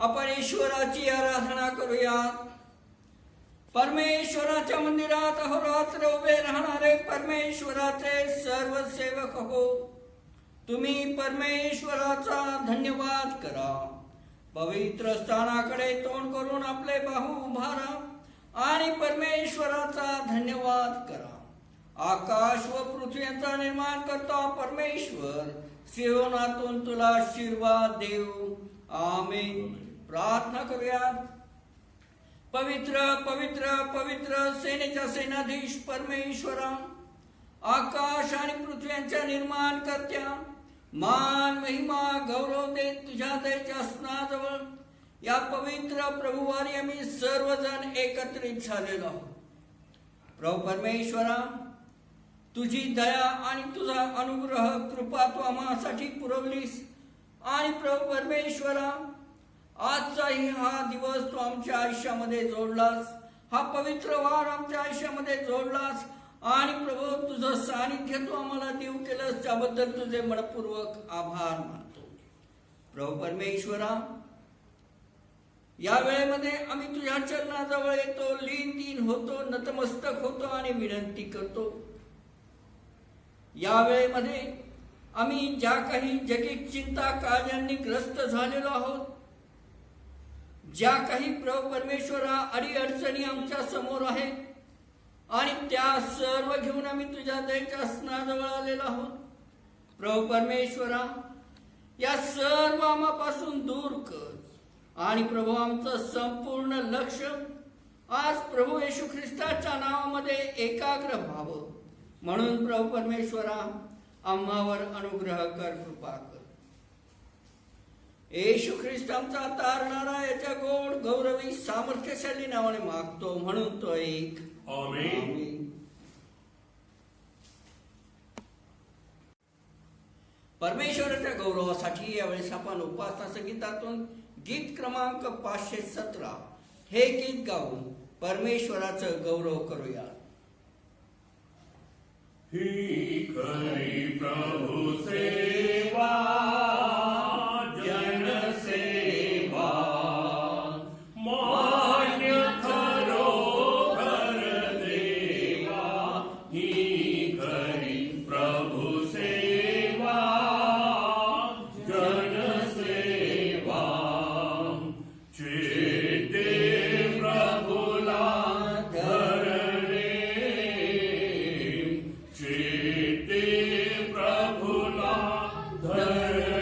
आपण ईश्वराची आराधना करूया. परमेश्वराच्या मंदिरात अहोरात्र उभे राहणारे परमेश्वराचे सर्व सेवक हो, तुम्ही परमेश्वराचा धन्यवाद करा. पवित्र स्थानाकडे तोंड करून आपले बाहू उभारा आणि परमेश्वराचा धन्यवाद करा. आकाश व पृथ्वीचा निर्माण करता परमेश्वर, सियोनातून तुला आशीर्वाद देऊ. आमेन. प्रार्थना करूया. पवित्र पवित्र पवित्र सेनेचा सेनाधीश परमेश्वरा, आकाश आणि पृथ्वीच्या निर्माण करत्या, मान महिमा गौरव देत तुझ्या दयेच्या स्नाजवळ या पवित्र प्रभुवारी आम्ही सर्वजण एकत्रित झालेलो आहोत. प्रभू परमेश्वरा, तुझी दया आणि तुझा अनुग्रह कृपा तू आम्हासाठी पुरवलीस. आणि प्रभू परमेश्वरा, आजचाही हा दिवस तू आमच्या आयुष्यामध्ये जोडलास, हा पवित्र वार आमच्या आयुष्यामध्ये जोडलास. आणि प्रभू, तुझं सानिध्य तू आम्हाला देऊ केलंस, त्याबद्दल तुझे मनपूर्वक आभार मानतो. प्रभू परमेश्वरा, या वेळेमध्ये आम्ही तुझ्या चरणाजवळ येतो, लीन होतो, नतमस्तक होतो आणि विनंती करतो. या वेळेमध्ये आम्ही ज्या काही जगिक चिंता काळजांनी ग्रस्त झालेलो आहोत, ज्या काही प्रभू परमेश्वरा अडीअडचणी आमच्या समोर आहेत, आणि त्या सर्व घेऊन आम्ही तुझ्या दयेच्या स्नाजवळ आलेलो आहोत. प्रभू परमेश्वरा, या सर्व आम्हापासून दूर कर. आणि प्रभू, आमचं संपूर्ण लक्ष आज प्रभू येशू ख्रिस्ताच्या नावामध्ये एकाग्र व्हावं. म्हणून प्रभू परमेश्वरा, आम्हावर अनुग्रह कर, कृपा कर. येशू ख्रिस्त आमचा तारणारा याच्या गोड गौरवी सामर्थ्यशाली नावाने मागतो, म्हणून तो एक. आमेन. परमेश्वराच्या गौरवासाठी यावेळेस आपण उपासना संगीतातून गीत क्रमांक 517 हे गीत गाऊन परमेश्वराचं गौरव करूया. ही खरी प्रभु सेवा, जन सेवा, मान्य खरोखर देवा. ही खरी प्रभु सेवा, जन सेवा. चेते प्रभुला धरणे, चेते प्रभुला धरणे.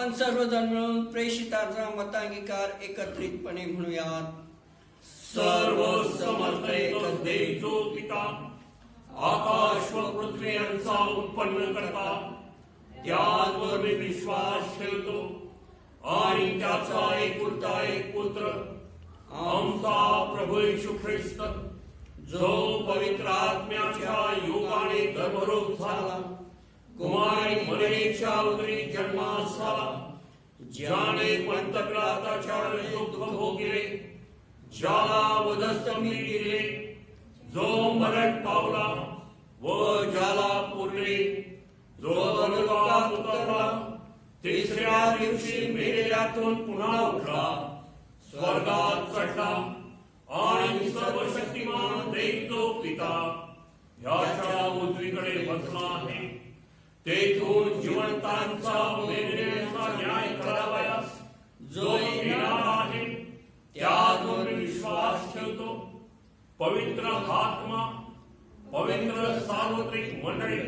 आपण सर्वजण मिळून प्रेषिताचा मतांगीकार एकत्रितपणे म्हणूयात. सर्व समर्थ एकच देव जो पिता आकाश व पृथ्वी यांचा उत्पन्न करता, त्यावर मी विश्वास ठेवतो आणि त्याचा एकुलता एक पुत्र आमचा प्रभू येशू ख्रिस्त, जो पवित्र आत्म्याच्या योगाने गर्भरूप झाला, कुमारी मरियेच्या उदरी जन्मास झाला, ज्याने पंतप्रधानाच्या दुःख भोगले, ज्याला वधस्तंभी दिले, जो मरण पावला व ज्याला पुरले, जो नरकात उतरला, तिसऱ्या दिवशी मेलेल्यातून पुन्हा उठला, स्वर्गात चढला आणि सर्वशक्तिमान देव जो पिता ह्याच्या उजवीकडे बसला आहे, तेथून जिवंतांचा मेलेल्यांचा न्याय करावयास जो येणार आहे, त्यावर विश्वास ठेवतो. पवित्र आत्मा, पवित्र सार्वत्रिक मंडळी,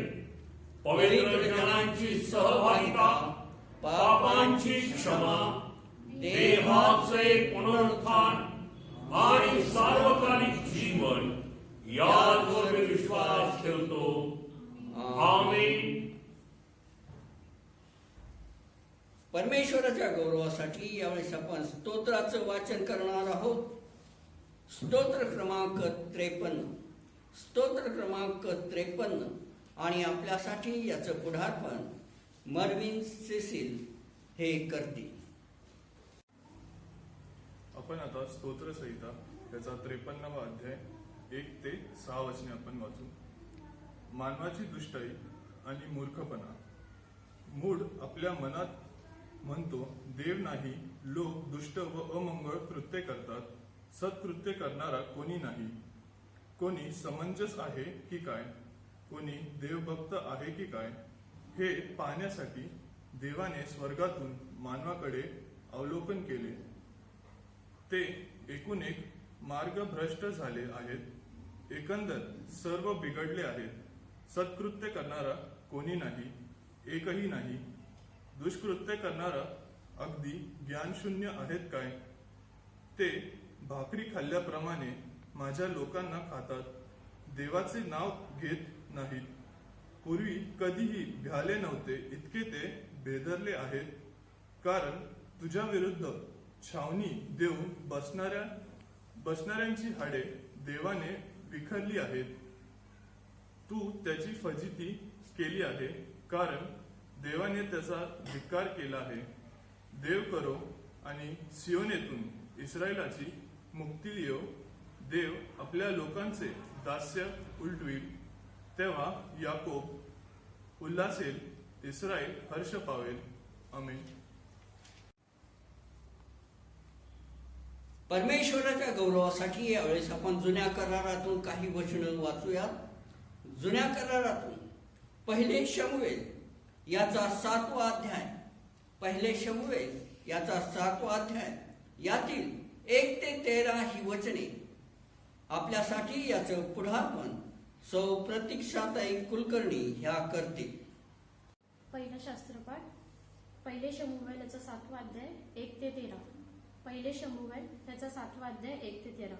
पवित्र जनांची सहभागिता, पापांची क्षमा, देहाचे पुनरुत्थान आणि सार्वकालिक जीवन यावर विश्वास ठेवतो. आमेन. परमेश्वराच्या गौरवासाठी यावेळेस आपण स्तोत्राचं वाचन करणार आहोत. स्तोत्र क्रमांक 53. स्तोत्र क्रमांक 53. आणि आपल्यासाठी याचं पुढारपण मर्विन सेसिल हे करतील. आपण आता स्तोत्र संहिता त्याचा 53वा अध्याय 1 ते 6 वचने आपण वाचू. मानवाची दुष्टाई आणि मूर्खपणा. मूढ आपल्या मनात म्हणतो, देव नाही. लोक दुष्ट व अमंगळ कृत्य करतात. सत्कृत्य करणारा कोणी नाही. कोणी समंजस आहे की काय? कोणी देवभक्त आहे की काय? हे पाहण्यासाठी देवाने स्वर्गातून मानवाकडे अवलोकन केले. ते एकूण एक मार्ग भ्रष्ट झाले आहेत. एकंदर सर्व बिघडले आहेत. सत्कृत्य करणारा कोणी नाही, एकही नाही. दुष्कृत्य करणारा अगदी ज्ञानशून्य आहेत काय? ते भाकरी खाल्ल्याप्रमाणे माझ्या लोकांना खातात. देवाचे नाव घेत नाहीत. पूर्वी कधीही भ्याले नव्हते इतके ते बेदरले आहेत. कारण तुझ्या विरुद्ध छावणी देऊन बसणाऱ्यांची हाडे देवाने विखरली आहेत. तू त्याची फजिती केली आहे, कारण देवाने त्याचा धिक्कार केला आहे. देव करो आणि सियोनेतून इस्रायलाची मुक्ती येऊ. देव आपल्या लोकांचे दास्य उलटवील. तेव्हा याकोब उल्हासेल, इस्रायल हर्ष पावेल. आमेन. परमेश्वराच्या गौरवासाठी यावेळेस आपण जुन्या करारातून काही वचनं वाचूयात. जुन्या करारातून पहिले शमूएल याचा 7वा अध्याय. पहिले शमूएल याचा 7वा अध्याय यातील 1 ते 13 ही वचने आपल्यासाठी याचं पुढारपण सौ प्रतीक्षाताई कुलकर्णी ह्या करतील. पहिला शास्त्रपाठ पहिले शमूएल याचा 7वा अध्याय 1 ते 13. पहिले शमूएल याचा 7वा अध्याय 1 ते 13.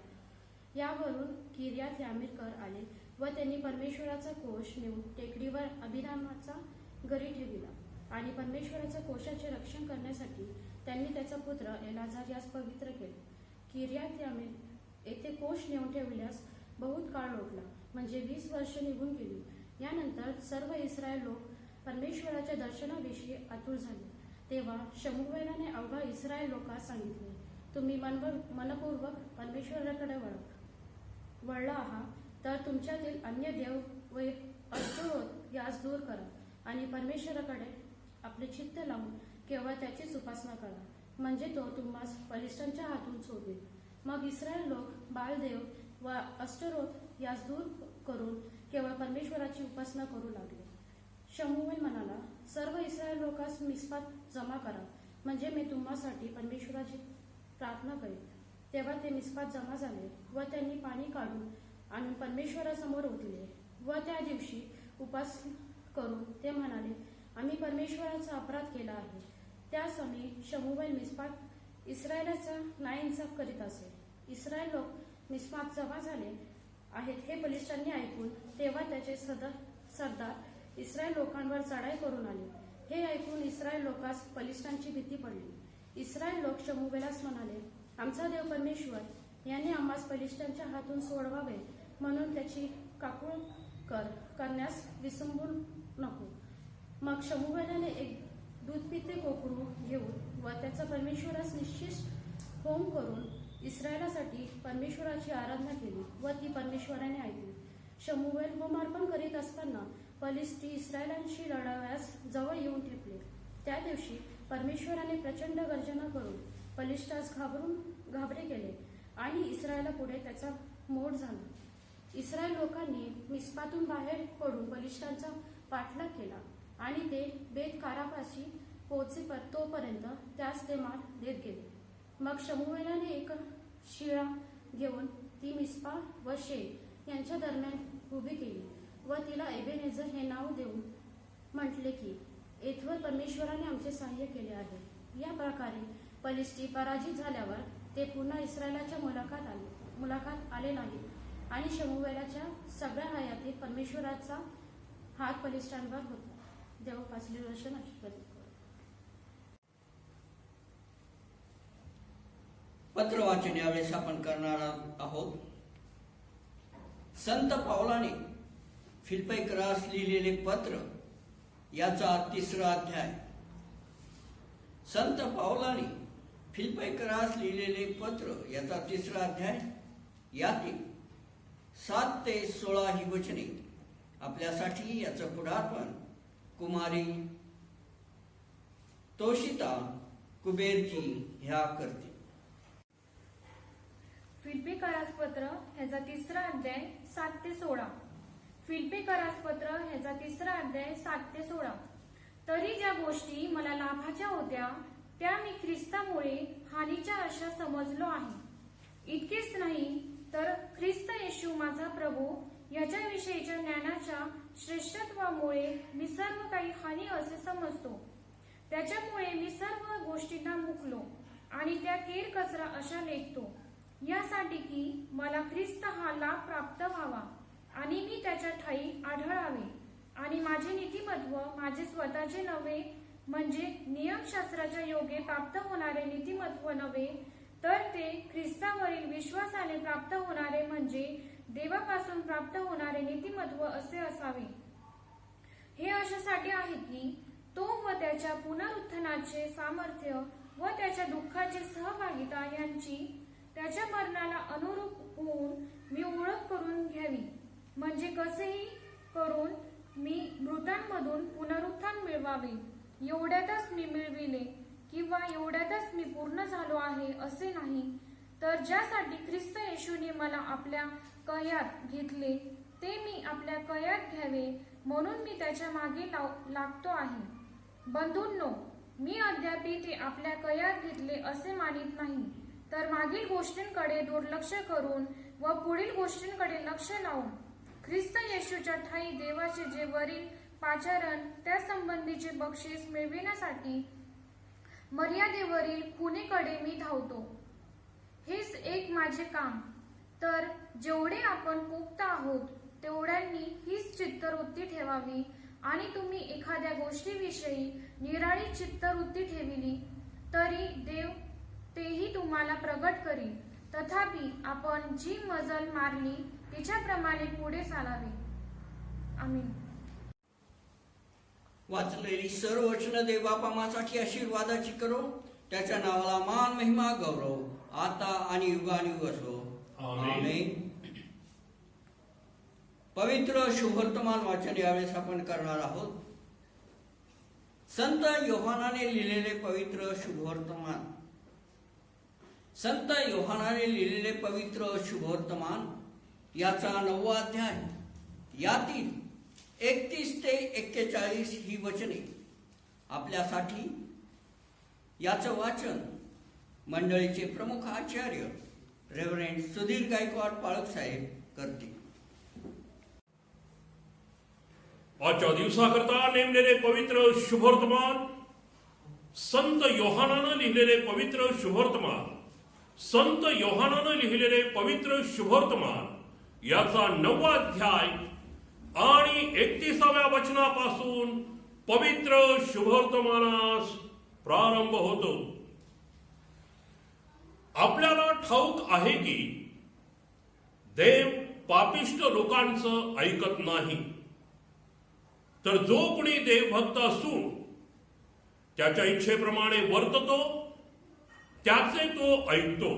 यावरून किर्यात यामीरकर आले व त्यांनी परमेश्वराचा कोष नेऊन टेकडीवर अभिरामाचा घरी ठेविला. आणि परमेश्वराच्या कोशाचे रक्षण करण्यासाठी त्यांनी त्याचा पुत्र एलाझार यास पवित्र केले. किर्यात यामीर येथे कोश नेऊन ठेवल्यास बहुत काळ लोटला, म्हणजे 20 वर्ष निघून गेली. यानंतर सर्व इस्रायल लोक परमेश्वराच्या दर्शनाविषयी आतुर झाले. तेव्हा शमूएलाने अवघा इस्रायल लोकांस सांगितले, तुम्ही मनपूर्वक परमेश्वराकडे वळला आहात, तर तुमच्यातील अन्य देव व अष्टरोत यास दूर करा आणि परमेश्वराकडे आपले चित्त लावून केवळ त्याचीच उपासना करा, म्हणजे तो तुम्हास बलिष्ठांच्या हातून सोडवेल. मग इस्रायल लोक बालदेव व अष्टरोत यास दूर करून केवळ परमेश्वराची उपासना करू लागले. शमूएल म्हणाला, सर्व इस्रायल लोकांस मिस्पात जमा करा, म्हणजे मी तुम्हासाठी परमेश्वराची प्रार्थना करेन. तेव्हा ते मिस्पात जमा झाले व त्यांनी पाणी काढून आणून परमेश्वरासमोर ओतले. व त्या दिवशी उपास करून ते म्हणाले, आम्ही परमेश्वराचा अपराध केला आहे. त्या समी शमूवेल मिस्पात इस्रायलाचा न्यायइन्साफ करीत असे. इस्रायल लोक मिस्पात जमा झाले आहेत हे बलिष्ठांनी ऐकून तेव्हा त्याचे सरदार इस्रायल लोकांवर चढाई करून आले. हे ऐकून इस्रायल लोकांस बलिष्ठांची भीती पडली. इस्रायल लोक शमूवेलास म्हणाले, आमचा देव परमेश्वर यांनी आम्हास बलिष्ठांच्या हातून सोडवावे म्हणून त्याची काकूळ करण्यास विसंबू नको. मग शमूवेलाने एक दूधपिते कोकरू घेऊन व त्याचा परमेश्वरास निश्चित होम करून इस्रायलासाठी परमेश्वराची आराधना केली व ती परमेश्वराने ऐकली. शमूवेल होमार्पण करीत असताना फलिस्ती इस्रायलांशी लढावयास जवळ येऊन ठेपले. त्या दिवशी परमेश्वराने प्रचंड गर्जना करून फलिस्टास घाबरे केले आणि इस्रायला पुढे त्याचा मोड झाला. इस्रायल लोकांनी मिस्पातून बाहेर पडून बलिष्ठांचा पाठलाग केला आणि ते बेत कारापाशी पोहोचे तोपर्यंत त्यास ते मार देत गेले. मग शमूवेलाने एक शिळा घेऊन ती मिस्पा व शेन यांच्या दरम्यान उभी केली व तिला एबेनेझर हे नाव देऊन म्हटले की येथवर परमेश्वराने आमचे सहाय्य केले आहे. या प्रकारे फलिस्ती पराजित झाल्यावर ते पुन्हा इस्रायलाच्या मुलाकात आले नाही आणि शमूवेलाच्या सगळ्या हयातीत परमेश्वराचा हात फलिस्त्यांवर होता. देव वाचले वचन आशीर्वादित करो. पत्र वाचन यावेळेस आपण करणार आहोत. संत पावलाने फिलिप्पीकरास लिहिलेले पत्र याचा 3रा अध्याय. संत पावलाने फिलिप्पीकरास लिहिलेले पत्र याचा 3रा अध्याय यातील 7 ते 16 ही वचने आपल्यासाठी याचं पुढारपण कुमारी तोशिता कुबेरजी ह्या करते. फिलिप्पीकरास पत्र ह्याचा 3रा अध्याय 7 ते 16. फिलिप्पीकरास पत्र ह्याचा 3रा अध्याय 7 ते 16. तरी ज्या गोष्टी मला लाभाच्या होत्या त्या मी ख्रिस्तामुळे हानीच्या अशा समजलो आहे. इतकेच नाही तर ख्रिस्त येशू माझा प्रभू याच्याविषयीच्या ज्ञानाच्या श्रेष्ठत्वामुळे मी सर्व काही हानी असे समजतो. त्याच्यामुळे मी सर्व गोष्टींना मुकलो आणि त्या केर कचरा अशा लेखतो, यासाठी की मला ख्रिस्त हा लाभ प्राप्त व्हावा आणि मी त्याच्या ठायी आढळावे आणि माझे नीतिमत्व माझे स्वतःचे नव्हे म्हणजे नियमशास्त्राच्या योगे प्राप्त होणारे नीतिमत्व नव्हे, तर ते ख्रिस्तावरील विश्वासाने प्राप्त होणारे म्हणजे देवापासून प्राप्त होणारे नीतिमत्व असे असावे. हे अशासाठी आहे की तो व त्याच्या पुनरुत्थानाचे सामर्थ्य व त्याच्या दुःखाची सहभागिता यांची त्याच्या मरणाला अनुरूप होऊन मी ओळख करून घ्यावी, म्हणजे कसेही करून मी मृतांमधून पुनरुत्थान मिळवावे. एवढ्यातच मी मिळविले किंवा एवढ्यातच मी पूर्ण झालो आहे असे नाही, तर ज्यासाठी ख्रिस्त येशूने मला आपल्या कयात घेतले ते मी आपल्या कयात घ्यावे म्हणून मी त्याच्या मागे लागतो आहे. बंधूंनो, मी अद्यापि ते आपल्या कयात घेतले असे मानित नाही, तर मागील गोष्टींकडे दुर्लक्ष करून व पुढील गोष्टींकडे लक्ष लावून ख्रिस्त येशूच्या ठायी देवाचे जे वरील पाचारण त्या संबंधीचे बक्षीस मिळविण्यासाठी मर्यादेवरील खुणेकडे मी धावतो. हेच एक माझे काम. तर जेवढे आपण पोक्त आहोत तेवढ्यांनी हीच चित्तवृत्ती ठेवावी आणि तुम्ही एखाद्या गोष्टीविषयी निराळी चित्तवृत्ती ठेवली तरी देव तेही तुम्हाला प्रगट करील. तथापि आपण जी मजल मारली तिच्याप्रमाणे पुढे चालावे. आमीन. वाचलेली सर्व वचनं देवबापामासाठी आशीर्वादाची करो. त्याच्या नावाला मान महिमा गौरव आता आणि युगानुयुग असो. आमेन. पवित्र शुभवर्तमान वाचन यावेळेस आपण करणार आहोत. संत योहानाने लिहिलेले पवित्र शुभवर्तमान. संत योहानाने लिहिलेले पवित्र शुभवर्तमान याचा 9वा अध्याय यातील 31 ते 41 ही वचने आपल्यासाठी याचं वाचन मंडळीचे प्रमुख आचार्य रेव्हरंड सुधीर गायकवाड पाळक साहेब करतील. आजच्या दिवसाकरता नेमलेले पवित्र शुभवर्तमान संत योहानानं लिहिलेले पवित्र शुभवर्तमान, संत योहानानं लिहिलेले पवित्र शुभवर्तमान याचा 9वा अध्याय आणि 31व्या वचनापासून पवित्र शुभवर्तमानास प्रारंभ होतो. आपल्याला ठाऊक आहे की देव पापिष्ट लोकांचं ऐकत नाही, तर जो कोणी देवभक्त असून त्याच्या इच्छेप्रमाणे वर्ततो त्याचे तो ऐकतो.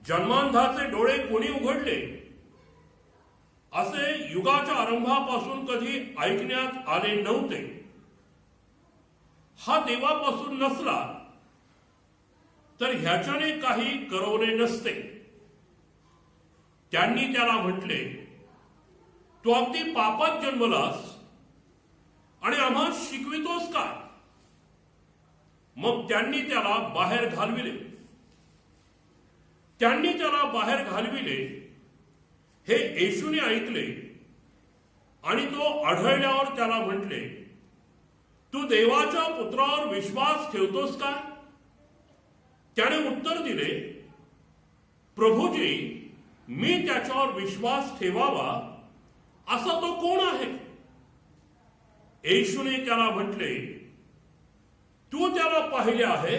जन्मांधाचे डोळे कोणी उघडले असे युगाच्या आरंभापासून कधी ऐकण्यात आले नव्हते. हा देवापासून नसला तर ह्याच्याने काही करवले नसते. त्यांनी त्याला म्हटले, तू अगदी पापात जन्मलास आणि आम्हा शिकवितोस काय? मग त्यांनी त्याला बाहेर घालविले. त्यांनी त्याला बाहेर घालविले हे येशूने ऐकले आणि तो आढळल्यावर त्याला म्हटले, तू देवाच्या पुत्रावर विश्वास ठेवतोस काय? त्याने उत्तर दिले, प्रभूजी, मी त्याच्यावर विश्वास ठेवावा असा तो कोण आहे? येशूने त्याला म्हटले, तू त्याला पाहिले आहे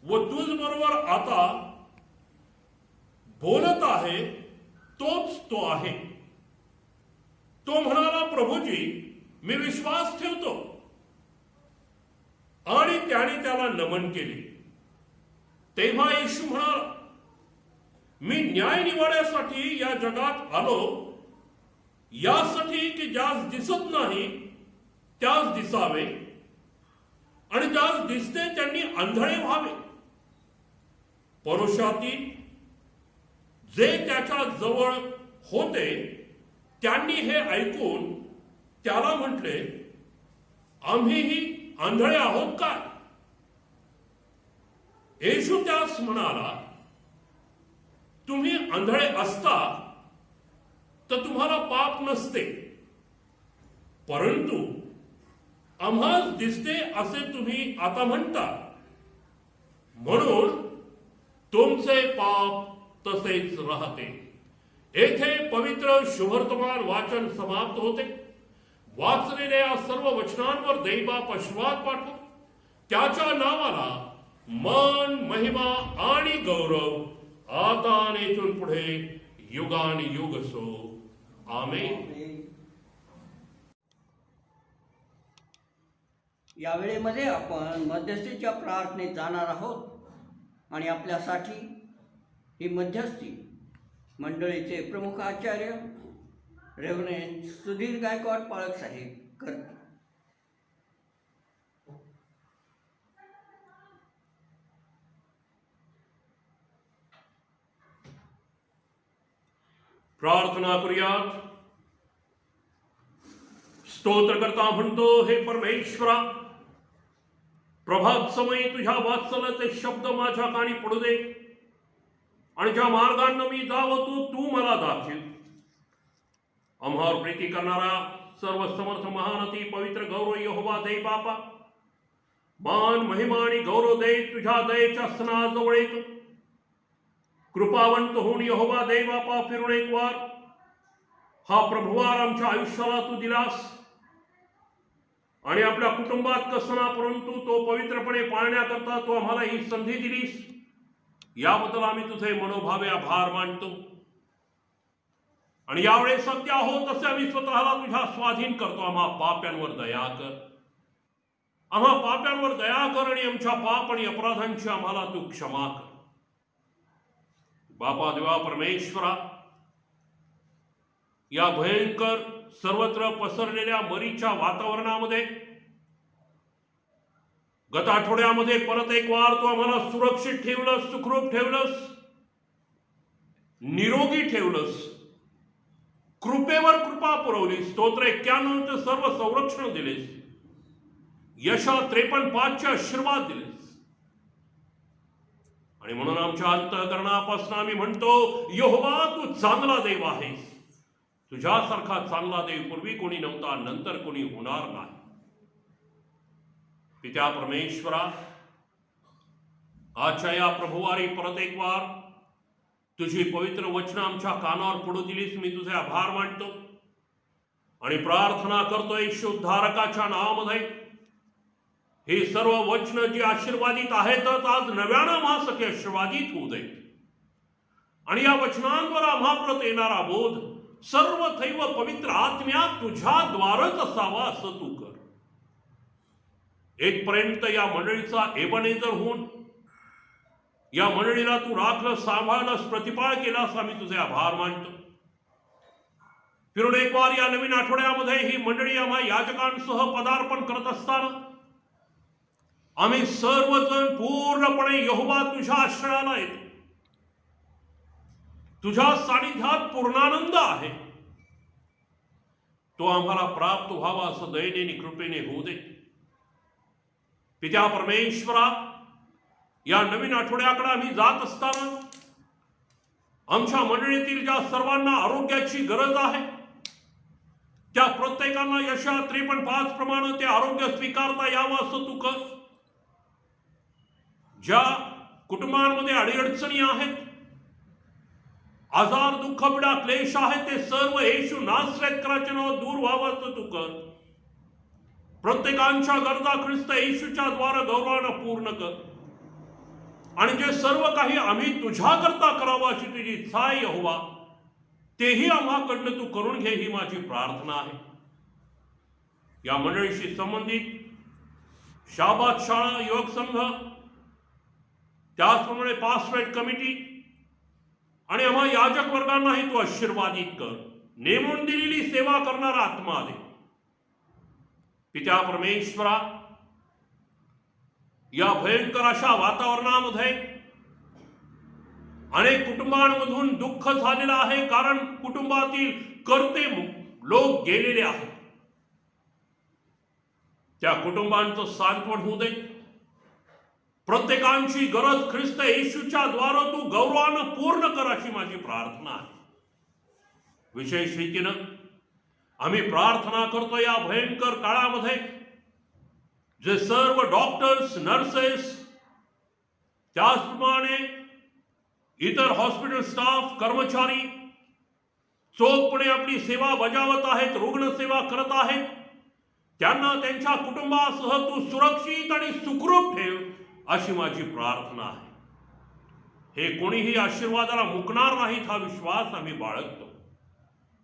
व तुझ बरोबर आता बोलत आहे तोच तो आहे. तो म्हणाला, प्रभूजी, मी विश्वास ठेवतो. आणि त्याने त्याला नमन केले. तेव्हा येशू म्हणाला, मी न्याय निवाड्यासाठी या जगात आलो, यासाठी की ज्यास दिसत नाही त्यास दिसावे आणि ज्यास दिसते त्यांनी आंधळे व्हावे. परुषातील जे त्याच्या जवळ होते त्यांनी हे ऐकून त्याला म्हटले, आम्हीही आंधळे आहोत काय? येशू त्यास म्हणाला, तुम्ही आंधळे असता तर तुम्हाला पाप नसते, परंतु आम्हास दिसते असे तुम्ही आता म्हणता, म्हणून तुमचे पाप तसेच राहते. येथे पवित्र शुभवर्तमान वाचन समाप्त होते. वाचलेल्या सर्व वचनांवर दैवाप आशीर्वाद पाठवो. त्याच्या नावाला मान, महिमा आणि गौरव आता आणि इथून पुढे युगानुयुग असो. आमेन. या वेळेमध्ये आपण मध्यस्थीच्या प्रार्थनेत जाणार आहोत आणि आपल्यासाठी ही मध्यस्थी मंडळीचे प्रमुख आचार्य रेव्हरंड सुधीर गायकवाड पाळक साहेब करतील. प्रार्थना करूयात. स्तोत्रकर्ता म्हणतो, हे परमेश्वरा, प्रभात समयी तुझ्या वात्सल्याचे शब्द माझ्या कानी पडू दे आणि ज्या मार्गाने मी जावं तू मला दाखव. आम्हावर प्रीती करणारा सर्व समर्थ महानती पवित्र गौरव यहोवा दे बापा, मान, महिमा आणि गौरव दे तुझ्या दयेच्या सणाजवळ येतो. कृपावंत होऊन यहोवा दे बापा, फिरून एक वार हा प्रभुवार आमच्या आयुष्याला तू दिलास आणि आपल्या कुटुंबात कसना, परंतु तो पवित्रपणे पाळण्याकरता तू आम्हाला ही संधी दिलीस. याबद्दल आम्ही तुझे मनोभावे आभार मानतो. आणि यावेळी सत्य आहोत तसे आम्ही स्वतःला तुझ्या स्वाधीन करतो. आम्हा पाप्यांवर दया कर, आम्हा पाप्यांवर दया कर आणि आमच्या पाप आणि अपराधांची आम्हाला तू क्षमा कर. बापा देवा परमेश्वरा, या भयंकर सर्वत्र पसरलेल्या मरीच्या वातावरणामध्ये गत आठवड्यामध्ये परत एक वार तू आम्हाला सुरक्षित ठेवलंस, सुखरूप ठेवलंस, निरोगी ठेवलंस, कृपेवर कृपा पुरवली. स्तोत्र 91 सर्व संरक्षण दिलेस, यशा 53:5 आशीर्वाद दिलेस. आणि म्हणून आमच्या अंतःकरणापासून आम्ही म्हणतो, यहोवा तू चांगला देव आहेस. तुझ्यासारखा चांगला देव पूर्वी कोणी नव्हता, नंतर कोणी होणार नाही. पित्या परमेश्वरा, आजच्या या प्रभुवारी परत एक वार तुझी पवित्र वचन आमच्या कानावर पडू दिलीस. मी तुझे आभार मानतो आणि प्रार्थना करतोय शुद्धारकाच्या नावामध्ये ही सर्व वचन जी आशीर्वादित आहेतच आज नव्यानं आम्हासाठी आशीर्वादित होऊ दे. आणि या वचनांवर आम्हा प्रत येणारा बोध सर्व थैव पवित्र आत्म्यात तुझ्याद्वारच असावा असं तू कर. एकपर्यंत या मंडळीचा एबनेजर होऊन या मंडळीला तू राखलं, सांभाळलंस, प्रतिपाळ केलास. आम्ही तुझे आभार मानतो. फिरून एक वार या नवीन आठवड्यामध्ये ही मंडळी आम्हा याजकांसह पदार्पण करत असताना आम्ही सर्वजण पूर्णपणे यहोवा तुझ्या आश्रयाला येतो. तुझ्या सानिध्यात पूर्णानंद आहे. तो आम्हाला प्राप्त व्हावा असं दयेने कृपेने होऊ दे. पित्या परमेश्वरा, या नवीन आठवड्याकडे आम्ही जात असताना आमच्या मंडळीतील ज्या सर्वांना आरोग्याची गरज आहे त्या प्रत्येकांना यशा 53:5 प्रमाणे ते आरोग्य स्वीकारता यावं असं तू कर. ज्या कुटुंबांमध्ये अडीअडचणी आहेत, आजार, दुःख, पीडा, क्लेश आहे, ते सर्व येशू नासरेतकराच्या नावात दूर व्हावं असं तू कर. प्रत्येकांच्या गरजा ख्रिस्त येशूच्या द्वारा गौरवानं पूर्ण कर. आणि जे सर्व काही आम्ही तुझ्याकरता करावं अशी तुझी इच्छा आहे यहोवा, तेही आम्हाकडनं तू करून घे ही माझी प्रार्थना आहे. या मंडळीशी संबंधित शाबात शाळा, युवक संघ, त्याचप्रमाणे पास्टरेट कमिटी आणि आम्हा याजक वर्गांनाही तू आशीर्वादित कर. नेमून दिलेली सेवा करणारा आत्मा दे. पित्या परमेश्वरा, या भयंकर अशा वातावरणामध्ये अनेक कुटुंबांमधून दुःख झालेलं आहे, कारण कुटुंबातील कर्ते लोक गेलेले आहेत. त्या कुटुंबांचं सांत्वन होऊ दे. प्रत्येकांची गरज ख्रिस्त येशूच्या द्वारा तू गौरवानं पूर्ण कर अशी माझी प्रार्थना आहे. विशेष रीतीनं आम्ही प्रार्थना करतो या भयंकर काळामध्ये जे सर्व डॉक्टर्स, नर्सेस, त्याचप्रमाणे इतर हॉस्पिटल स्टाफ, कर्मचारी चोखपणे आपली सेवा बजावत आहेत, रुग्णसेवा करत आहेत, त्यांना त्यांच्या कुटुंबासह तू सुरक्षित आणि सुखरूप ठेव अशी माझी प्रार्थना आहे. हे कोणीही आशीर्वादाला मुकणार नाहीत हा विश्वास आम्ही बाळगतो.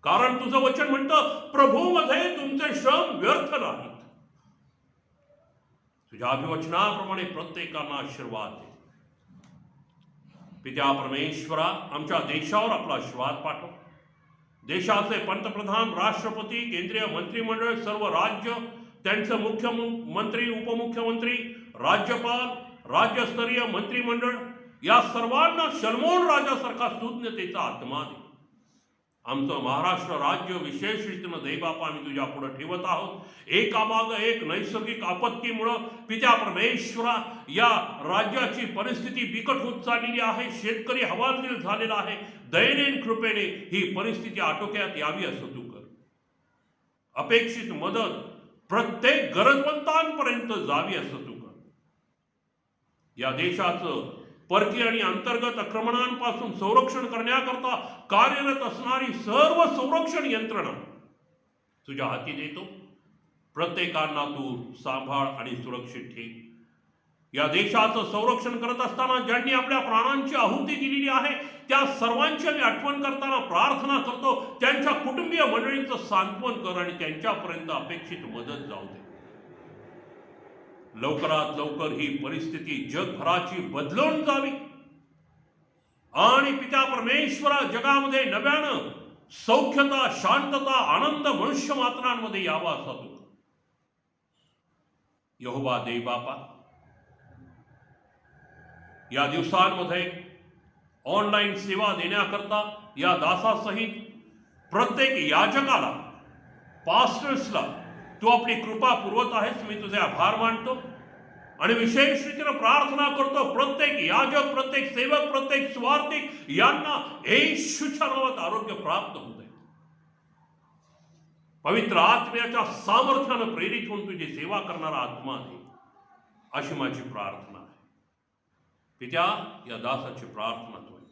कारण तुझं वचन म्हणतं, प्रभूमध्ये तुमचे श्रम व्यर्थ नाहीत. तुझ्या अभिवचनाप्रमाणे प्रत्येकांना आशीर्वाद दे. पित्या परमेश्वरा, आमच्या देशावर आपला आशीर्वाद पाठव. देशाचे पंतप्रधान, राष्ट्रपती, केंद्रीय मंत्रिमंडळ, सर्व राज्य, त्यांचे मुख्यमंत्री, उपमुख्यमंत्री, राज्यपाल, राज्यस्तरीय मंत्रिमंडळ या सर्वांना शलमोन राजासारखा सुज्ञतेचा आत्मा दे. आमचं महाराष्ट्र राज्य विशेष रीतीनं देवबापा आम्ही तुझ्या पुढे ठेवत आहोत. एकामाग एक नैसर्गिक आपत्तीमुळं पित्या परमेश्वरा या राज्याची परिस्थिती बिकट होत चाललेली आहे. शेतकरी हवालदिल झालेला आहे. दयेने कृपेने ही परिस्थिती आटोक्यात यावी असं तू कर. अपेक्षित मदत प्रत्येक गरजवंतांपर्यंत जावी असं तू कर. या देशाचं परकीय आणि अंतर्गत आक्रमणांपासून संरक्षण करण्याकरता कार्यरत असणारी सर्व संरक्षण यंत्रणा तुझ्या हाती देतो. प्रत्येकांना तू सांभाळ आणि सुरक्षित ठेव. या देशाचं संरक्षण करत असताना ज्यांनी आपल्या प्राणांची आहुती दिलेली आहे त्या सर्वांची आम्ही आठवण करताना प्रार्थना करतो. त्यांच्या कुटुंबीय मंडळींचं सांत्वन कर आणि त्यांच्यापर्यंत अपेक्षित मदत जाऊ दे. लवकरात लवकर ही परिस्थिती जगभराची बदलून जावी आणि पित्या परमेश्वरा जगामध्ये नव्यानं सौख्यता, शांतता, आनंद मनुष्य मात्रांमध्ये यावा असा तू यहोवा देव बापा. या दिवसांमध्ये ऑनलाईन सेवा देण्याकरता या दासासहित प्रत्येक याजकाला, पास्टर्सला तू आपली कृपा पुरवत आहेस. मी तुझे आभार मानतो आणि विशेष रीतीनं प्रार्थना करतो प्रत्येक याजक, प्रत्येक सेवक, प्रत्येक स्वार्थिक यांना येशूच्या नावात आरोग्य प्राप्त होऊ दे. पवित्र आत्म्याच्या सामर्थ्यानं प्रेरित होऊन तुझी सेवा करणारा आत्मा दे. अशी माझी प्रार्थना आहे. पित्या, या दासाची प्रार्थना तू ऐक.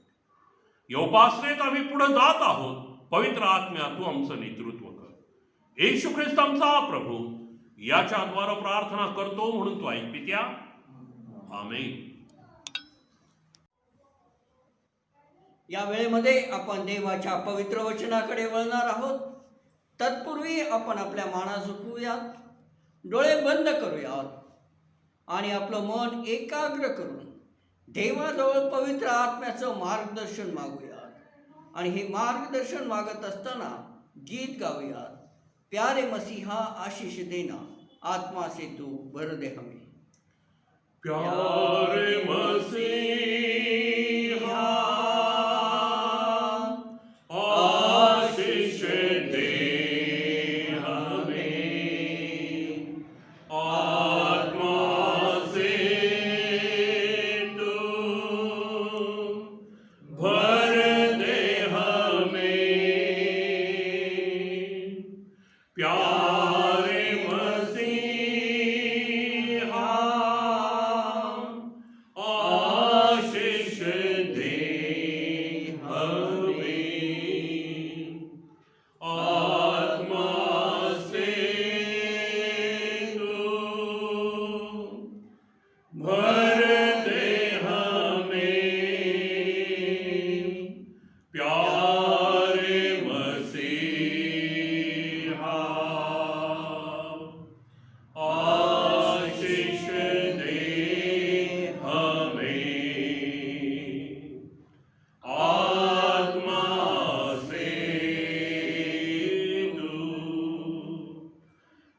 या उपासनेत आम्ही पुढे जात आहोत. पवित्र आत्म्या तू आमचं नेतृत्व कर. येशू ख्रिस्त आमचा प्रभू याच्याद्वारे प्रार्थना करतो म्हणून तू ऐक पित्या. आमेन. या वेळेमध्ये आपण देवाच्या पवित्र वचनाकडे वळणार आहोत. तत्पूर्वी आपण आपल्या माना झुकवूयात, डोळे बंद करूयात आणि आपलं मन एकाग्र करून देवाजवळ पवित्र आत्म्याचं मार्गदर्शन मागूयात. आणि हे मार्गदर्शन मागत असताना गीत गाऊयात. प्यारे मसीहा आशीष देना, आत्मा से तू भर दे हमें. प्यारे मसीहा आशीष दे हमें, आत्मा से तू भर दे हमें. प्यारे मसीहा आशीष दे हमें, आत्मा से तू भर दे हमें. प्यारे मसीहा आशीष दे हमें, आत्मा से तू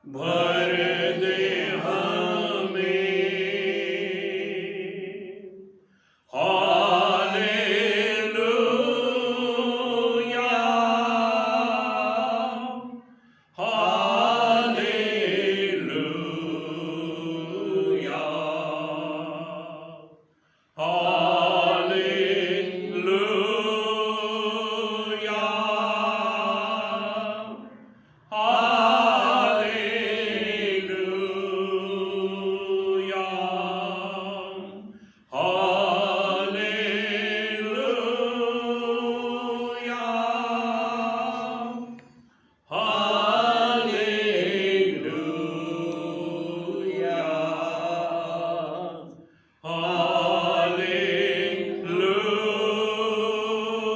भर दे हमें. Hallelujah, hallelujah,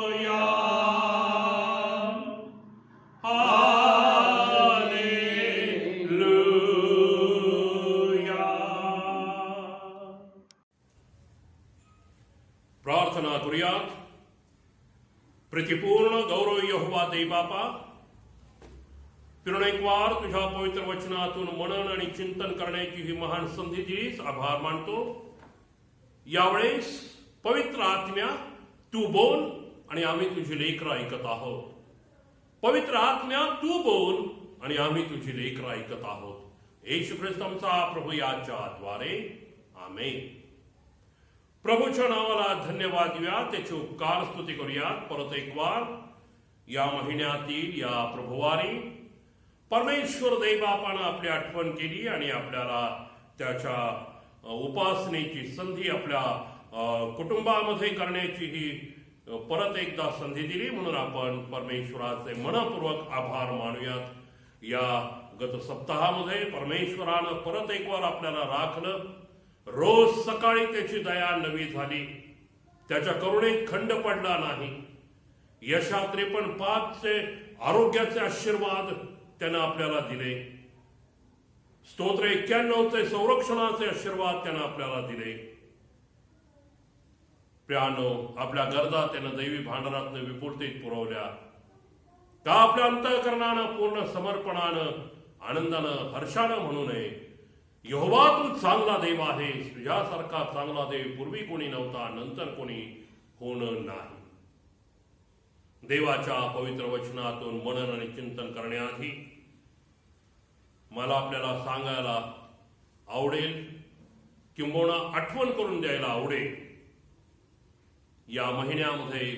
hallelujah, hallelujah, hallelujah, hallelujah, hallelujah, hallelujah. प्रार्थना करूयात. प्रीतीपूर्ण गौरव यहोवा देवबापा, फिरून एक वार तुझ्या पवित्र वचनातून मनन आणि चिंतन करण्याची ही महान संधी दिलीस, आभार मानतो. यावेळेस पवित्र आत्म्या तू बोल आणि आम्ही तुझी लेकरं ऐकत आहोत. पवित्र आत्म्या तू बोल आणि आम्ही तुझी लेकरं ऐकत आहोत. येशू ख्रिस्त आमचा प्रभू याच्या द्वारे. आमेन. प्रभूच्या नावाला धन्यवाद देऊया, त्याची उपकार स्तुती करूया. परत एक वार या महिन्यातील या प्रभुवारी परमेश्वर देवबापानं आपली आठवण केली आणि आपल्याला त्याच्या उपासनेची संधी आपल्या कुटुंबामध्ये करण्याची ही परत एकदा संधी दिली. म्हणून आपण परमेश्वराचे मनपूर्वक आभार मानूयात. या गत सप्ताहामध्ये परमेश्वरानं परत एक वार आपल्याला राखलं. रोज सकाळी त्याची दया नवी झाली. त्याच्या करुणेत खंड पडला नाही. यशा 53:5चे आरोग्याचे आशीर्वाद त्यानं आपल्याला दिले. स्तोत्र 91चे संरक्षणाचे आशीर्वाद त्यानं आपल्याला दिले. प्रियानो, आपल्या गरजा त्यानं दैवी भांडारातनं विपुलतेत पुरवल्या. का आपल्या अंतःकरणानं पूर्ण समर्पणानं आनंदानं हर्षानं म्हणू नये, यहोवा तू चांगला देव आहेस. तुझ्यासारखा चांगला देव पूर्वी कोणी नव्हता, नंतर कोणी होणं नाही. देवाच्या पवित्र वचनातून मनन आणि चिंतन करण्याआधी मला आपल्याला सांगायला आवडेल, किंबहुना आठवण करून द्यायला आवडेल, या महिन्यामध्ये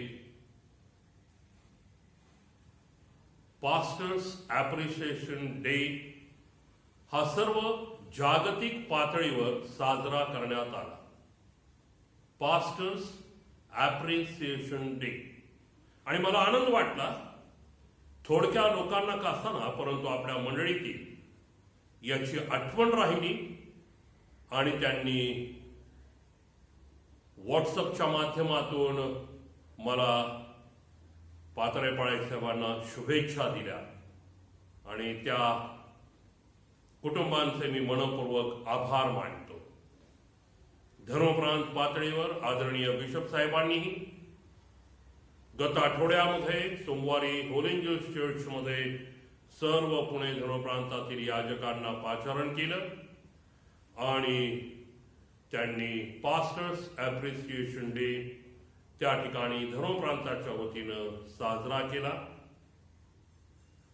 पास्टर्स ॲप्रिशिएशन डे हा सर्व जागतिक पातळीवर साजरा करण्यात आला. Pastors appreciation day. आणि मला आनंद वाटला, थोडक्या लोकांना का असताना परंतु आपल्या मंडळीतील याची आठवण राहिली आणि त्यांनी व्हॉट्सअपच्या माध्यमातून मला पातळेपाळे साहेबांना शुभेच्छा दिल्या आणि त्या कुटुंबांचे मी मनपूर्वक आभार मानतो. धर्मप्रांत पातळीवर आदरणीय बिशप साहेबांनीही गत आठवड्यामध्ये सोमवारी होल एंजल्स चर्चमध्ये सर्व पुणे धर्मप्रांतातील याजकांना पाचारण केलं आणि त्यांनी पास्टर्स ॲप्रिसिएशन डे त्या ठिकाणी धर्मप्रांताच्या वतीनं साजरा केला.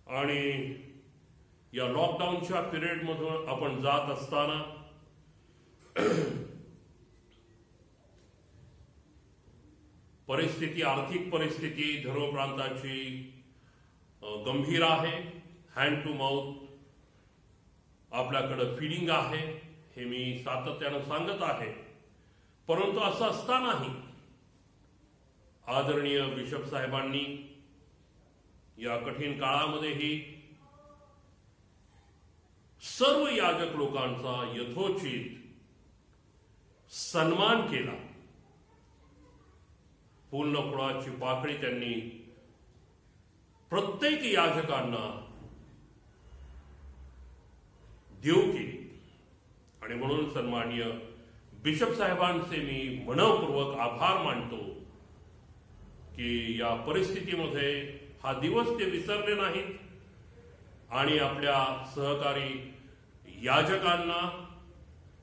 आणि या लॉकडाऊनच्या पिरियडमधून आपण जात असताना परिस्थिती, आर्थिक परिस्थिती धर्मप्रांताची गंभीर आहे. हँड टू माउथ आपल्याकडं फीडिंग आहे, हे मी सातत्यानं सांगत आहे. परंतु असं असतानाही आदरणीय बिशप साहेबांनी या कठीण काळामध्येही सर्व याजक लोकांचा यथोचित सन्मान केला. पूर्ण फुलाची पाकळी त्यांनी प्रत्येक याजकांना देऊ केली आणि म्हणून सन्माननीय बिशप साहेबांचे मी मनपूर्वक आभार मानतो की या परिस्थितीमध्ये हा दिवस ते विसरले नाहीत आणि आपल्या सहकारी याजकांना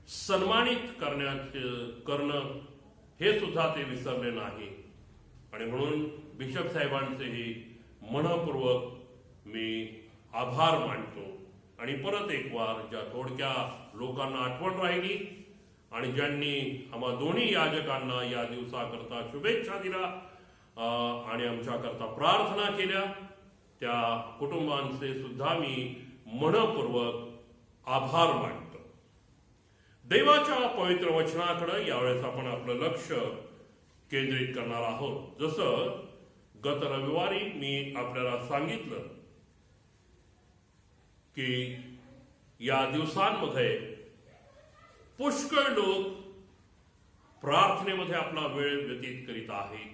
सन्मानित करणं हे सुद्धा ते विसरले नाही. आणि म्हणून बिशप साहेबांचेही मनपूर्वक मी आभार मानतो. आणि परत एक वार ज्या थोडक्या लोकांना आठवण राहिली आणि ज्यांनी आम्हा दोन्ही याजकांना या दिवसाकरता शुभेच्छा दिल्या आणि आमच्याकरता प्रार्थना केल्या, त्या कुटुंबांचे सुद्धा मी मनपूर्वक आभार मानतो. देवाच्या पवित्र वचनाकडे यावेळेस आपण आपलं लक्ष केंद्रित करणार आहोत. जसं गत रविवारी मी आपल्याला सांगितलं की या दिवसांमध्ये पुष्कळ लोक प्रार्थनेमध्ये आपला वेळ व्यतीत करीत आहेत,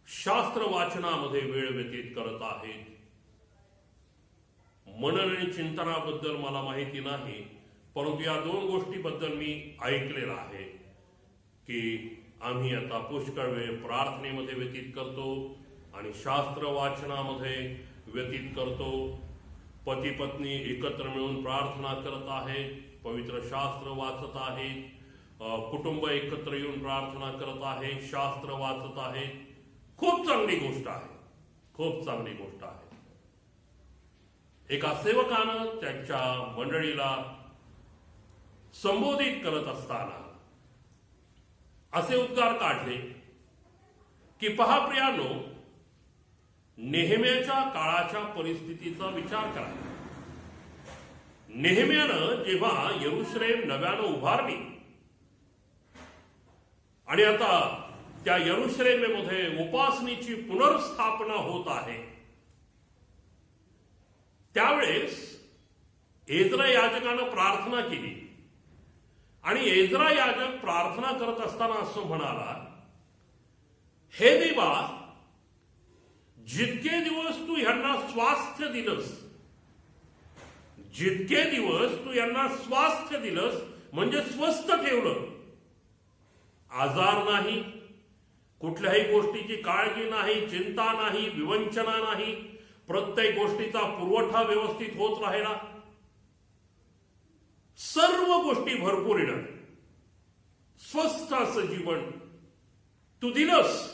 शास्त्र वाचनामध्ये वेळ व्यतीत करत आहेत. मनन आणि चिंतनाबद्दल मला माहिती नाही, परंतु या दोन गोष्टीबद्दल मी ऐकलेलं आहे की आम्ही आता पुष्कळ वेळ प्रार्थनेमध्ये व्यतीत करतो आणि शास्त्र वाचनामध्ये व्यतीत करतो. पती पत्नी एकत्र मिळून प्रार्थना करत आहेत, पवित्र शास्त्र वाचत आहेत, कुटुंब एकत्र येऊन प्रार्थना करत आहे, शास्त्र वाचत आहेत. खूप चांगली गोष्ट आहे, खूप चांगली गोष्ट आहे. एका सेवकानं त्यांच्या मंडळीला संबोधित करत असताना असे उद्गार काढले की पहा प्रियानो, नेहम्याच्या काळाच्या परिस्थितीचा विचार करा. नेहम्यानं जेव्हा यरुशलेम नव्यानं उभारली आणि आता त्या यरुशलेमेमध्ये उपासनेची पुनर्स्थापना होत आहे, त्यावेळेस एज्रा याजकानं प्रार्थना केली आणि एज्रा याजक प्रार्थना करत असताना असं म्हणाला, हे देवा, जितके दिवस तू यांना स्वास्थ्य दिलंस, जितके दिवस तू यांना स्वास्थ्य दिलंस म्हणजे स्वस्थ ठेवलं, आजार नाही, कुठल्याही गोष्टीची काळजी नाही, चिंता नाही, विवंचना नाही, प्रत्येक गोष्टीचा पुरवठा व्यवस्थित होत राहिला, सर्व गोष्टी भरपूरीनं स्वस्थ असं जीवन तू दिलंस.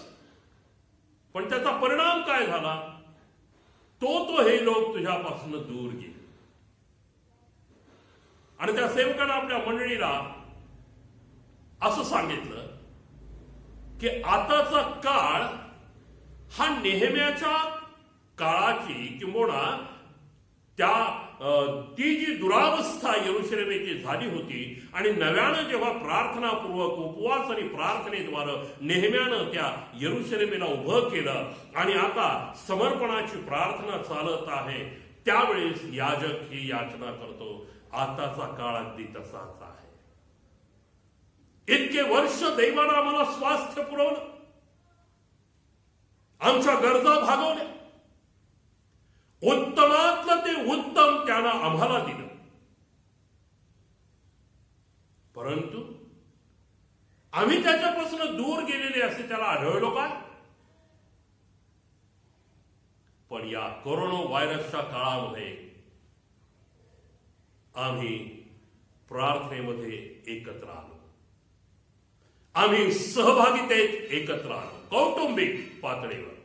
पण त्याचा परिणाम काय झाला? तो हे लोक तुझ्यापासून दूर गेले. आणि त्या सेवकानं आपल्या मंडळीला असं सांगितलं की आताचा काळ हा नेहम्याच्या काळाची किंवा त्या ती जी दुरावस्था यरुशलेमेची झाली होती आणि नव्यानं जेव्हा प्रार्थनापूर्वक उपवास आणि प्रार्थनेद्वारे नेहम्यानं त्या यरुशलेमेला उभं केलं आणि आता समर्पणाची प्रार्थना चालत आहे, त्यावेळेस याजक ही याचना करतो, आताचा काळ अगदी तसाच आहे. इतके वर्ष दैवानं आम्हाला स्वास्थ्य पुरवलं, आमच्या गरजा भागवल्या, उत्तमातलं ते उत्तम त्यानं आम्हाला दिलं, परंतु आम्ही त्याच्यापासून दूर गेलेले असे त्याला आढळलो काय? पण या कोरोना व्हायरसच्या काळामध्ये आम्ही प्रार्थनेमध्ये एकत्र आलो, आम्ही सहभागितेत एकत्र आलो, कौटुंबिक पातळीवर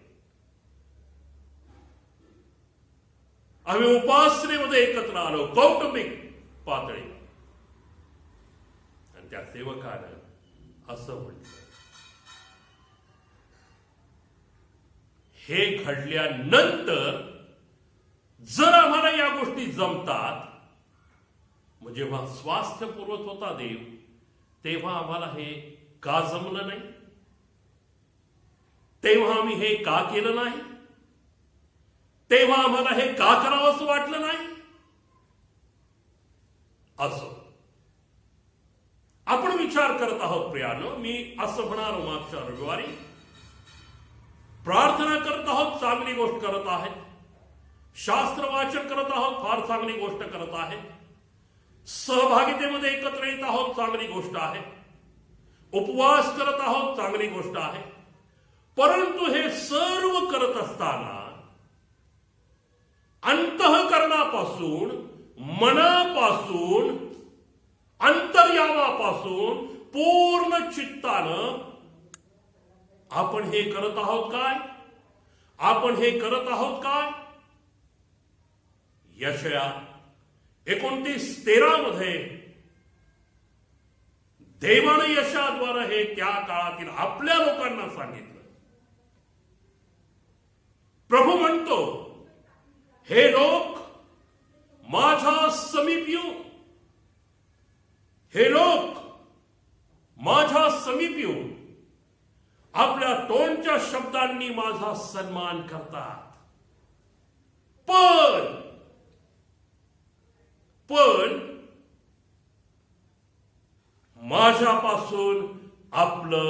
आम्ही उपासनेमध्ये एकत्र आलो, कौटुंबिक पातळीवर. आणि त्या सेवकानं असं म्हटलं, हे घडल्यानंतर जर आम्हाला या गोष्टी जमतात, मग जेव्हा स्वास्थ्य पुरवत होता देव, तेव्हा आम्हाला हे का जमलं नाही? तेव्हा आम्ही हे का केलं नाही? तेव्हा आम्हाला हे का करावं असं वाटलं नाही? असं आपण विचार करत आहोत प्रियानो. मी असं म्हणालो मागच्या रविवारी, प्रार्थना करत आहोत, चांगली गोष्ट करत आहेत, शास्त्र वाचन करत आहोत, फार चांगली गोष्ट करत आहेत, सहभागितेमध्ये एकत्र येत आहोत, चांगली गोष्ट आहे, उपवास करत आहोत, चांगली गोष्ट आहे. परंतु हे सर्व करत असताना अंतःकरणापासून, मनापासून, अंतर्यामापासून पूर्ण चित्तानं आपण हे करत आहोत काय? आपण हे करत आहोत काय? यशया 29:13 मध्ये देवानं यशाद्वारे हे त्या काळातील आपल्या लोकांना सांगितलं. प्रभू म्हणतो, हे लोक माझ्या समीप येऊ, हे लोक माझ्या समीप येऊ, आपल्या तोंडच्या शब्दांनी माझा सन्मान करतात, पण माझ्यापासून आपलं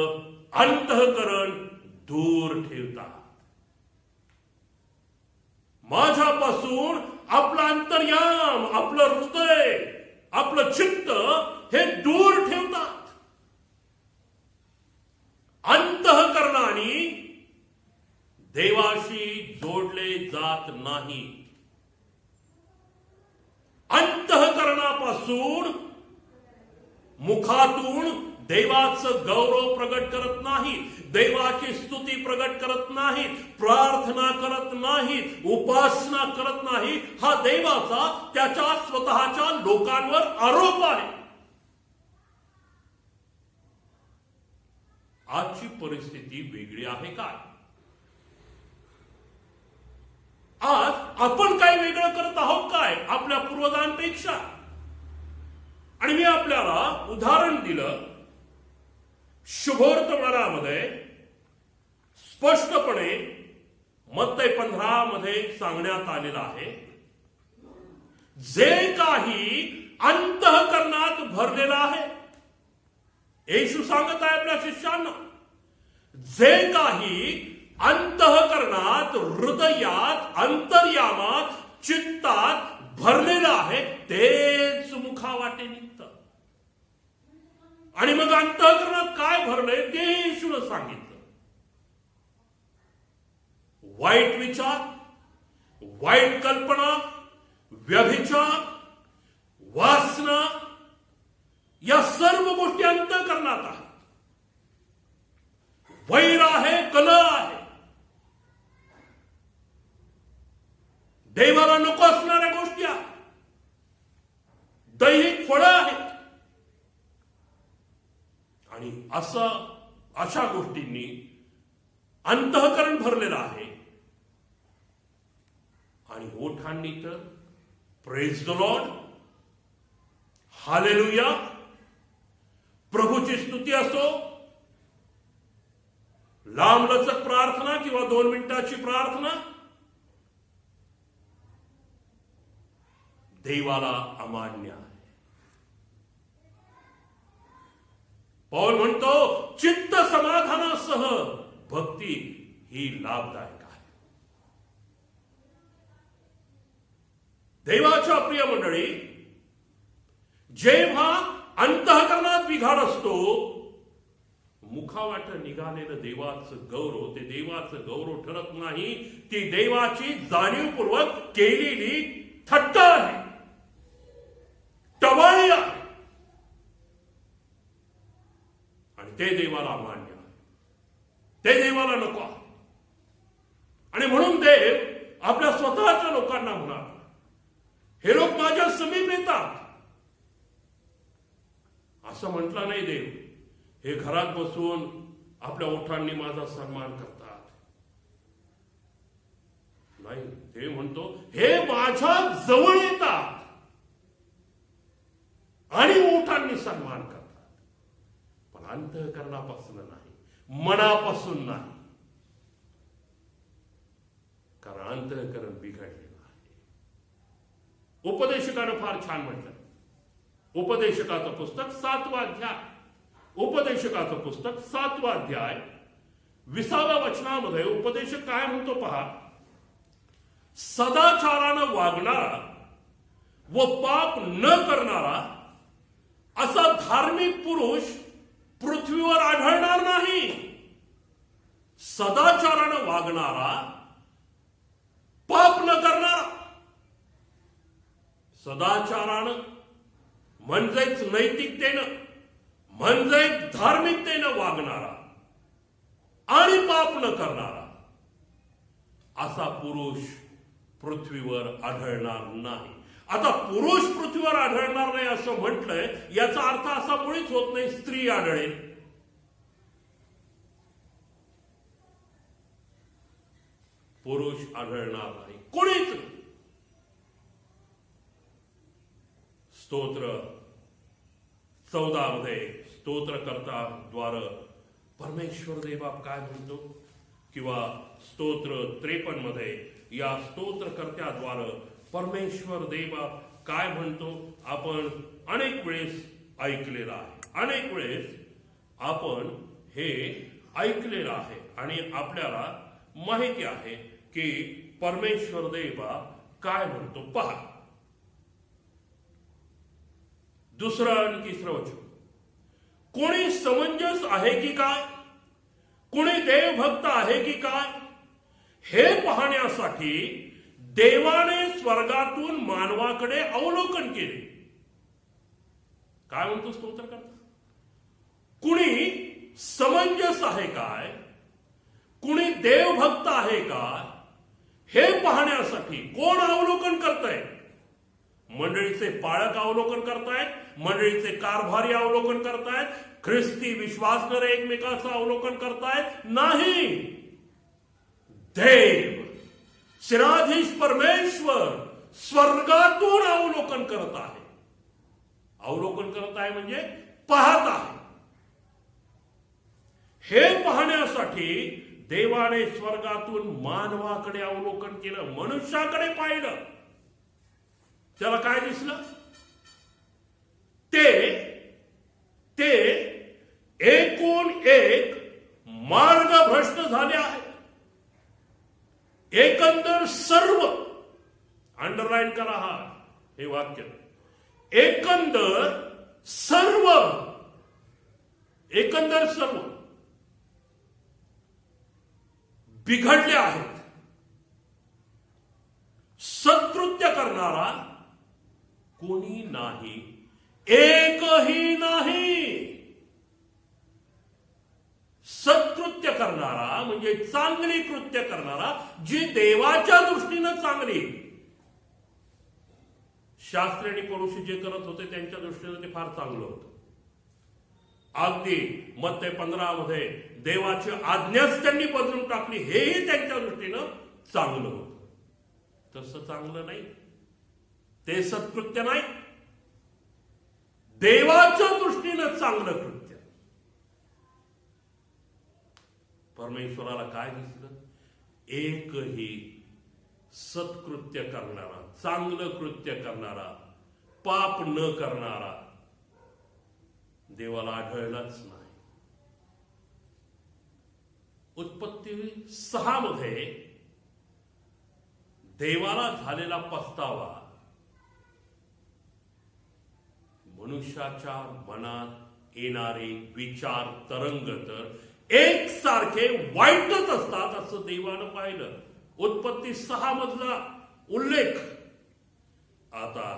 अंतःकरण दूर ठेवतात, माझ्यापासून आपलं अंतर्याम, आपलं हृदय, आपलं चित्त हे दूर ठेवतात. अंतःकरणाने देवाशी जोडले जात नाही, अंतःकरणापासून मुखातून देवाचं गौरव प्रगट करत नाही, देवाची स्तुती प्रगट करत नाही, प्रार्थना करत नाही, उपासना करत नाही. हा देवाचा त्याच्या स्वतःच्या लोकांवर आरोप आहे. आजची परिस्थिती वेगळी आहे काय? आज आपण काय वेगळं करत आहोत काय आपल्या पूर्वजांपेक्षा? आणि मी आपल्याला उदाहरण दिलं, शुभवर्तमानामध्ये स्पष्टपणे मत्तई 15 मध्ये सांगण्यात आलेलं आहे, जे काही अंतःकरणात भरलेलं आहे. येशू सांगत आहे आपल्या शिष्यांना, जे काही अंतःकरणात, हृदयात, अंतर्यामात, चित्तात भरलेलं आहे, तेच मुखावाटे निघतं. आणि मग अंतःकरणात काय भरलंय ते येशूनं सांगितलं. वाईट विचार, वाईट कल्पना, व्यभिचार, वासना, या सर्व गोष्टी अंतःकरणात आहेत. वैर आहे, कलह आहे, देवाला नको असणाऱ्या गोष्टी आहेत, दैहिक फळं आहेत. आणि अशा गोष्टींनी अंतःकरण भरलेलं आहे. आणि ओठांनी तर प्रेज द लॉर्ड, हालेलुया, प्रभूची स्तुती असो. लांबलचक प्रार्थना किंवा 2 मिनिटाची प्रार्थना देवाला अमान्य आहे. पौल म्हणतो चित्त समाधानासह भक्ती ही लाभदायक आहे. देवाच्या प्रिय मंडळी, जेव्हा अंतःकरणात बिघाड असतो, मुखावाट निघालेलं देवाचं गौरव ते देवाचं गौरव ठरत नाही, ती देवाची जाणीवपूर्वक केलेली थट्टा आहे, टवाळी आहे. आणि ते देवाला मान्य आहे, ते देवाला नको आहे. आणि म्हणून देव आपल्या स्वतःच्या लोकांना म्हणा, हे लोक माझ्या समीप येतात. असं म्हटलं नाही देव, हे घरात बसून आपल्या ओठांनी माझा सन्मान करतात. नाही, देव म्हणतो हे माझ्या जवळ येतात आणि ओठांनी सन्मान करतात, पण अंतःकरणापासून नाही, मनापासून नाही. कारण अंतःकरण बिघडलेलं आहे. उपदेशकानं फार छान म्हटलं. उपदेशकाचं पुस्तक 7वा अध्याय, उपदेशकाचं पुस्तक 7वा अध्याय 20व्या वचनामध्ये उपदेशक काय म्हणतो पहा. सदाचारानं वागणारा व पाप न करणारा असा धार्मिक पुरुष पृथ्वीवर आढळणार नाही. सदाचारानं वागणारा, पाप न करणारा, सदाचारानं म्हणजेच नैतिकतेनं, म्हणजेच धार्मिकतेनं वागणारा आणि पाप न करणारा असा पुरुष पृथ्वीवर आढळणार नाही. आता पुरुष पृथ्वीवर आढळणार नाही असं म्हटलंय, याचा अर्थ असा मुळीच होत नाही स्त्री आढळेल. पुरुष आढळणार नाही, कोणीच नाही. स्तोत्र 14 मध्ये स्तोत्रकर्ता द्वार परमेश्वर देवबाप काय म्हणतो, किंवा स्तोत्र 53 मध्ये या स्तोत्रकर्त्याद्वारे परमेश्वर देवबाप काय म्हणतो आपण अनेक वेळेस ऐकलेलं आहे. अनेक वेळेस आपण हे ऐकलेलं आहे आणि आपल्याला माहिती आहे की परमेश्वर देवबाप काय म्हणतो. पहा 2 आणि 3 वचन. कोणी समंजस आहे की काय, कोणी देवभक्त आहे की काय, हे पाहण्यासाठी देवाने स्वर्गातून मानवाकडे अवलोकन केले. काय म्हणतो स्तोत्रकर्ता? कुणी समंजस आहे काय, कुणी देवभक्त आहे का, हे पाहण्यासाठी कोण अवलोकन करताय? मंडळीचे पाळक अवलोकन करतायत, मंडळीचे कारभारी अवलोकन करतायत, ख्रिस्ती विश्वासणारे एकमेकाचं अवलोकन करतायत? नाही. देव शिराधीश परमेश्वर स्वर्गातून अवलोकन करत आहे. अवलोकन करत आहे म्हणजे पाहत आहे. हे पाहण्यासाठी देवाने स्वर्गातून मानवाकडे अवलोकन केलं, मनुष्याकडे पाहिलं. त्याला काय दिसलं? ते एकूण एक मार्ग भ्रष्ट झाले आहे. एकंदर सर्व, अंडरलाईन करा हे वाक्य, एकंदर सर्व बिघडले आहेत. सत्कृत्य करणारा कोणी नाही, एकही नाही. सत्कृत्य करणारा म्हणजे चांगली कृत्य करणारा, जी देवाच्या दृष्टीनं चांगली. शास्त्री आणि पुरुष जे करत होते त्यांच्या दृष्टीनं ते फार चांगलं होतं. अगदी मत्ते 15 मध्ये देवाची आज्ञाच त्यांनी बदलून टाकली, हेही त्यांच्या दृष्टीनं चांगलं होतं. तसं चांगलं नाही. ते सत्कृत्य नाही, देवाच्या दृष्टीनं चांगलं कृत्य. परमेश्वराला काय दिसलं? एकही सत्कृत्य करणारा, चांगलं कृत्य करणारा, पाप न करणारा देवाला आढळलाच नाही. उत्पत्ती 6 मध्ये देवाला झालेला पस्तावा मनुष्याच्या मनात येणारे विचार तरंग तर एकसारखे वाईटच असतात असं देवानं पाहिलं. उत्पत्ती 6 मधला उल्लेख आता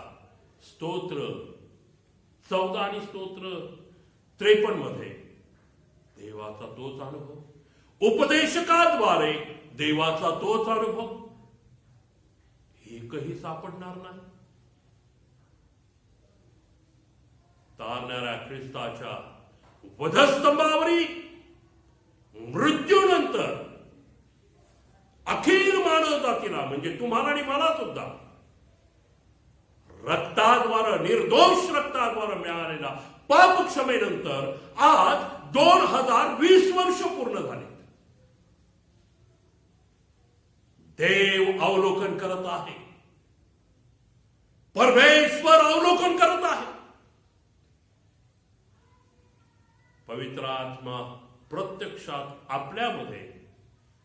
स्तोत्र 14 आणि स्तोत्र 53 मध्ये देवाचा तोच अनुभव, उपदेशकाद्वारे देवाचा तोच अनुभव. एकही सापडणार नाही. तारणाऱ्या ख्रिस्ताच्या वधस्तंभावरी मृत्यूनंतर अखिल मानव जातीला म्हणजे तुम्हाला आणि मला सुद्धा रक्ताद्वारे, निर्दोष रक्ताद्वारे मिळालेला पाप क्षमेनंतर आज 2020 वर्ष पूर्ण झाले. देव अवलोकन करत आहे, परमेश्वर अवलोकन करत आहे. पवित्र आत्मा प्रत्यक्षात आपल्यामध्ये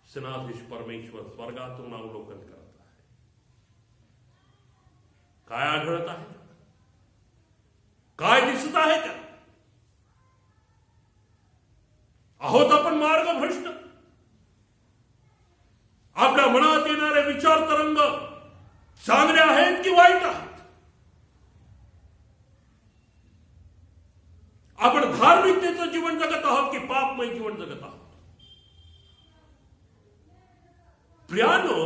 सेनाधीश परमेश्वर स्वर्गातून अवलोकन करत आहे. काय आढळत आहे? काय दिसत आहे त्या? आहोत आपण मार्गभ्रष्ट? आपल्या मनात येणारे विचार तरंग चांगले आहेत की वाईट आहेत? आपण धार्मिकतेचं जीवन जगत आहोत की पापमय जीवन जगत आहोत? प्रियानो,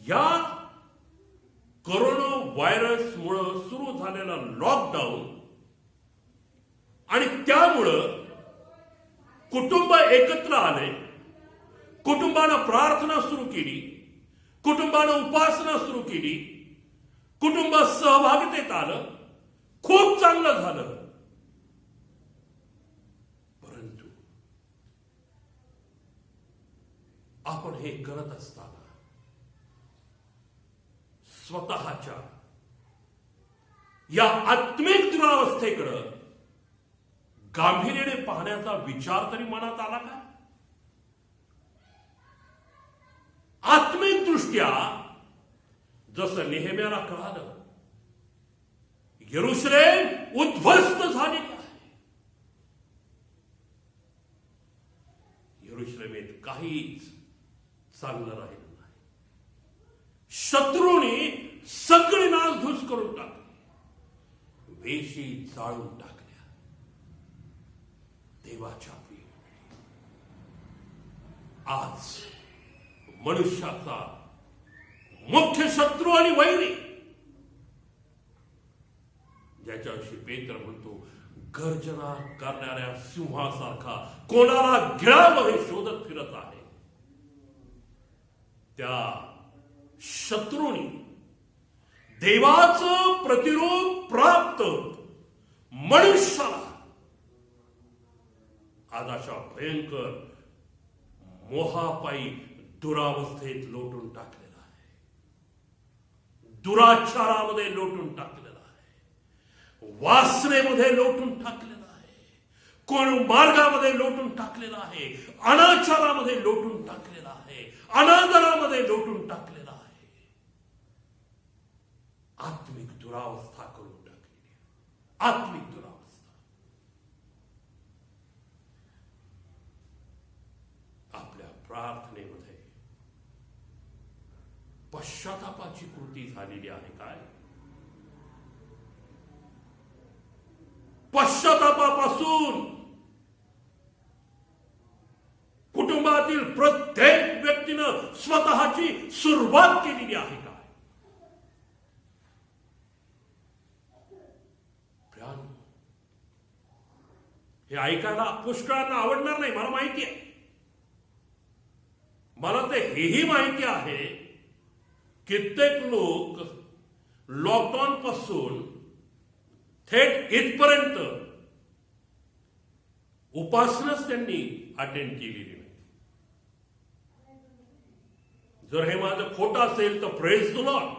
या कोरोना व्हायरसमुळे सुरू झालेला लॉकडाऊन आणि त्यामुळं कुटुंब एकत्र आले, कुटुंबानं प्रार्थना सुरू केली, कुटुंबानं उपासना सुरू केली, कुटुंब सहभागितेत आलं, खूप चांगलं झालं. परंतु आपण हे करत असताना स्वतःच्या या आत्मिक दुरावस्थेकडे गांभीर्याने पाहण्याचा विचार तरी मनात आला का? आत्मिक दृष्ट्या जसं नेहेम्याला कळालं, यरुशलेम उद्ध्वस्त झालेली आहे. यरुशलेमेत काहीच चांगलं राहिलं नाही. शत्रूने सगळी नासधूस करून टाकली, वेशी जाळून टाकल्या. देवाच्या प्रिय आज मनुष्याचा मुख्य शत्रू आणि वैरी, ज्याच्याविषयी पेत्र म्हणतो, गर्जना करणाऱ्या सिंहासारखा कोणाला गिळावं हे शोधत फिरत आहे, त्या शत्रूने देवाचं प्रतिरूप प्राप्त मनुष्याला आज अशा भयंकर मोहापायी दुरावस्थेत लोटून टाकलेला आहे, दुराचारामध्ये लोटून टाकलेला आहे, वासनेमध्ये लोटून टाकलेला आहे, कोण मार्गामध्ये लोटून टाकलेला आहे, अनाचारामध्ये लोटून टाकलेला आहे, अनादरामध्ये लोटून टाकलेला आहे. आत्मिक दुरावस्था करून टाकलेली आहे. आत्मिक दुरावस्था. आपल्या प्रार्थनेमध्ये पश्चातापाची कृती झालेली आहे काय? पश्चातापापासून कुटुंबातील प्रत्येक व्यक्तीनं स्वतःची सुरुवात केलेली आहे काय? हे ऐकायला पुष्कळांना आवडणार नाही, मला माहिती आहे. मला ते हेही माहिती आहे कित्येक लोक लॉकडाऊन पासून थेट इथपर्यंत उपासनाच त्यांनी अटेंड केलेली नाही. जर हे माझं खोटं असेल तर प्रेज द लॉर्ड.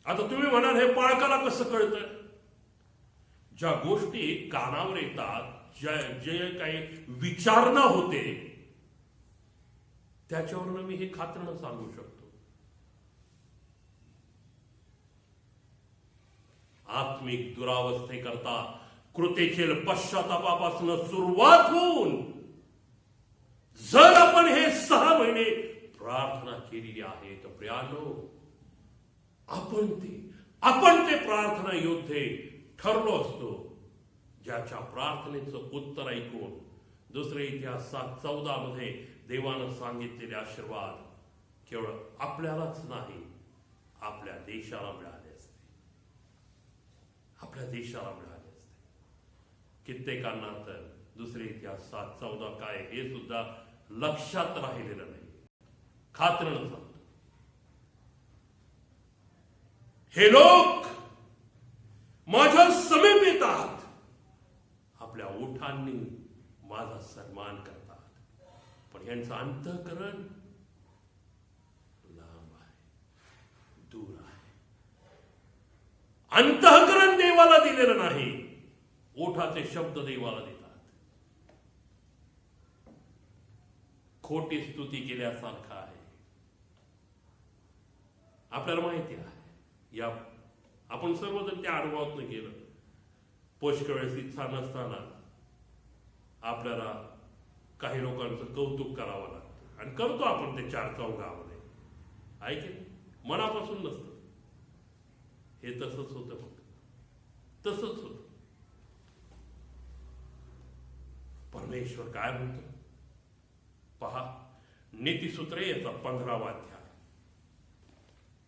आता तुम्ही म्हणाल हे पाळकाला कसं कळतं? ज्या गोष्टी कानावर येतात, जे काही विचारणा होते, त्याच्यावरून मी हे खात्रीनं सांगू शकतो. आत्मिक दुरावस्थेकरता कृतेशील पश्चातापापासून सुरुवात होऊन जर आपण हे 6 महिने प्रार्थना केलेली आहे तर प्रियानो, आपण ते प्रार्थना योद्धे ठरलो असतो, ज्याच्या प्रार्थनेचं उत्तर ऐकून दुसरे इतिहास 7:14 मध्ये देवानं सांगितलेले आशीर्वाद केवळ आपल्यालाच नाही, आपल्या देशाला मिळाले असते. आपल्या देशाला मिळाले असते. कित्येकांना तर दुसरे इतिहास 7:14 काय हे सुद्धा लक्षात राहिलेलं नाही. खात्रीनं सांगतो, हे लोक माझ्या समीप येतात, आपल्या ओठांनी माझा सन्मान करतात, पण यांचं अंतःकरण लांब आहे, दूर आहे. अंतःकरण देवाला दिलेलं नाही, ओठाचे शब्द देवाला देतात. खोटी स्तुती केल्यासारखं आहे. आपल्याला माहिती आहे, या आपण सर्वजण त्या अनुभवातून गेलं. पुष्कळ वेळेस इच्छा नसताना आपल्याला काही लोकांचं कौतुक करावं लागतं, आणि करतो आपण ते 4 चौघामध्ये. ऐके मनापासून नसतं हे. तसंच होतं, मग तसंच होतं. परमेश्वर काय म्हणतो पहा, नीतिसूत्रे याचा 15वा अध्याय.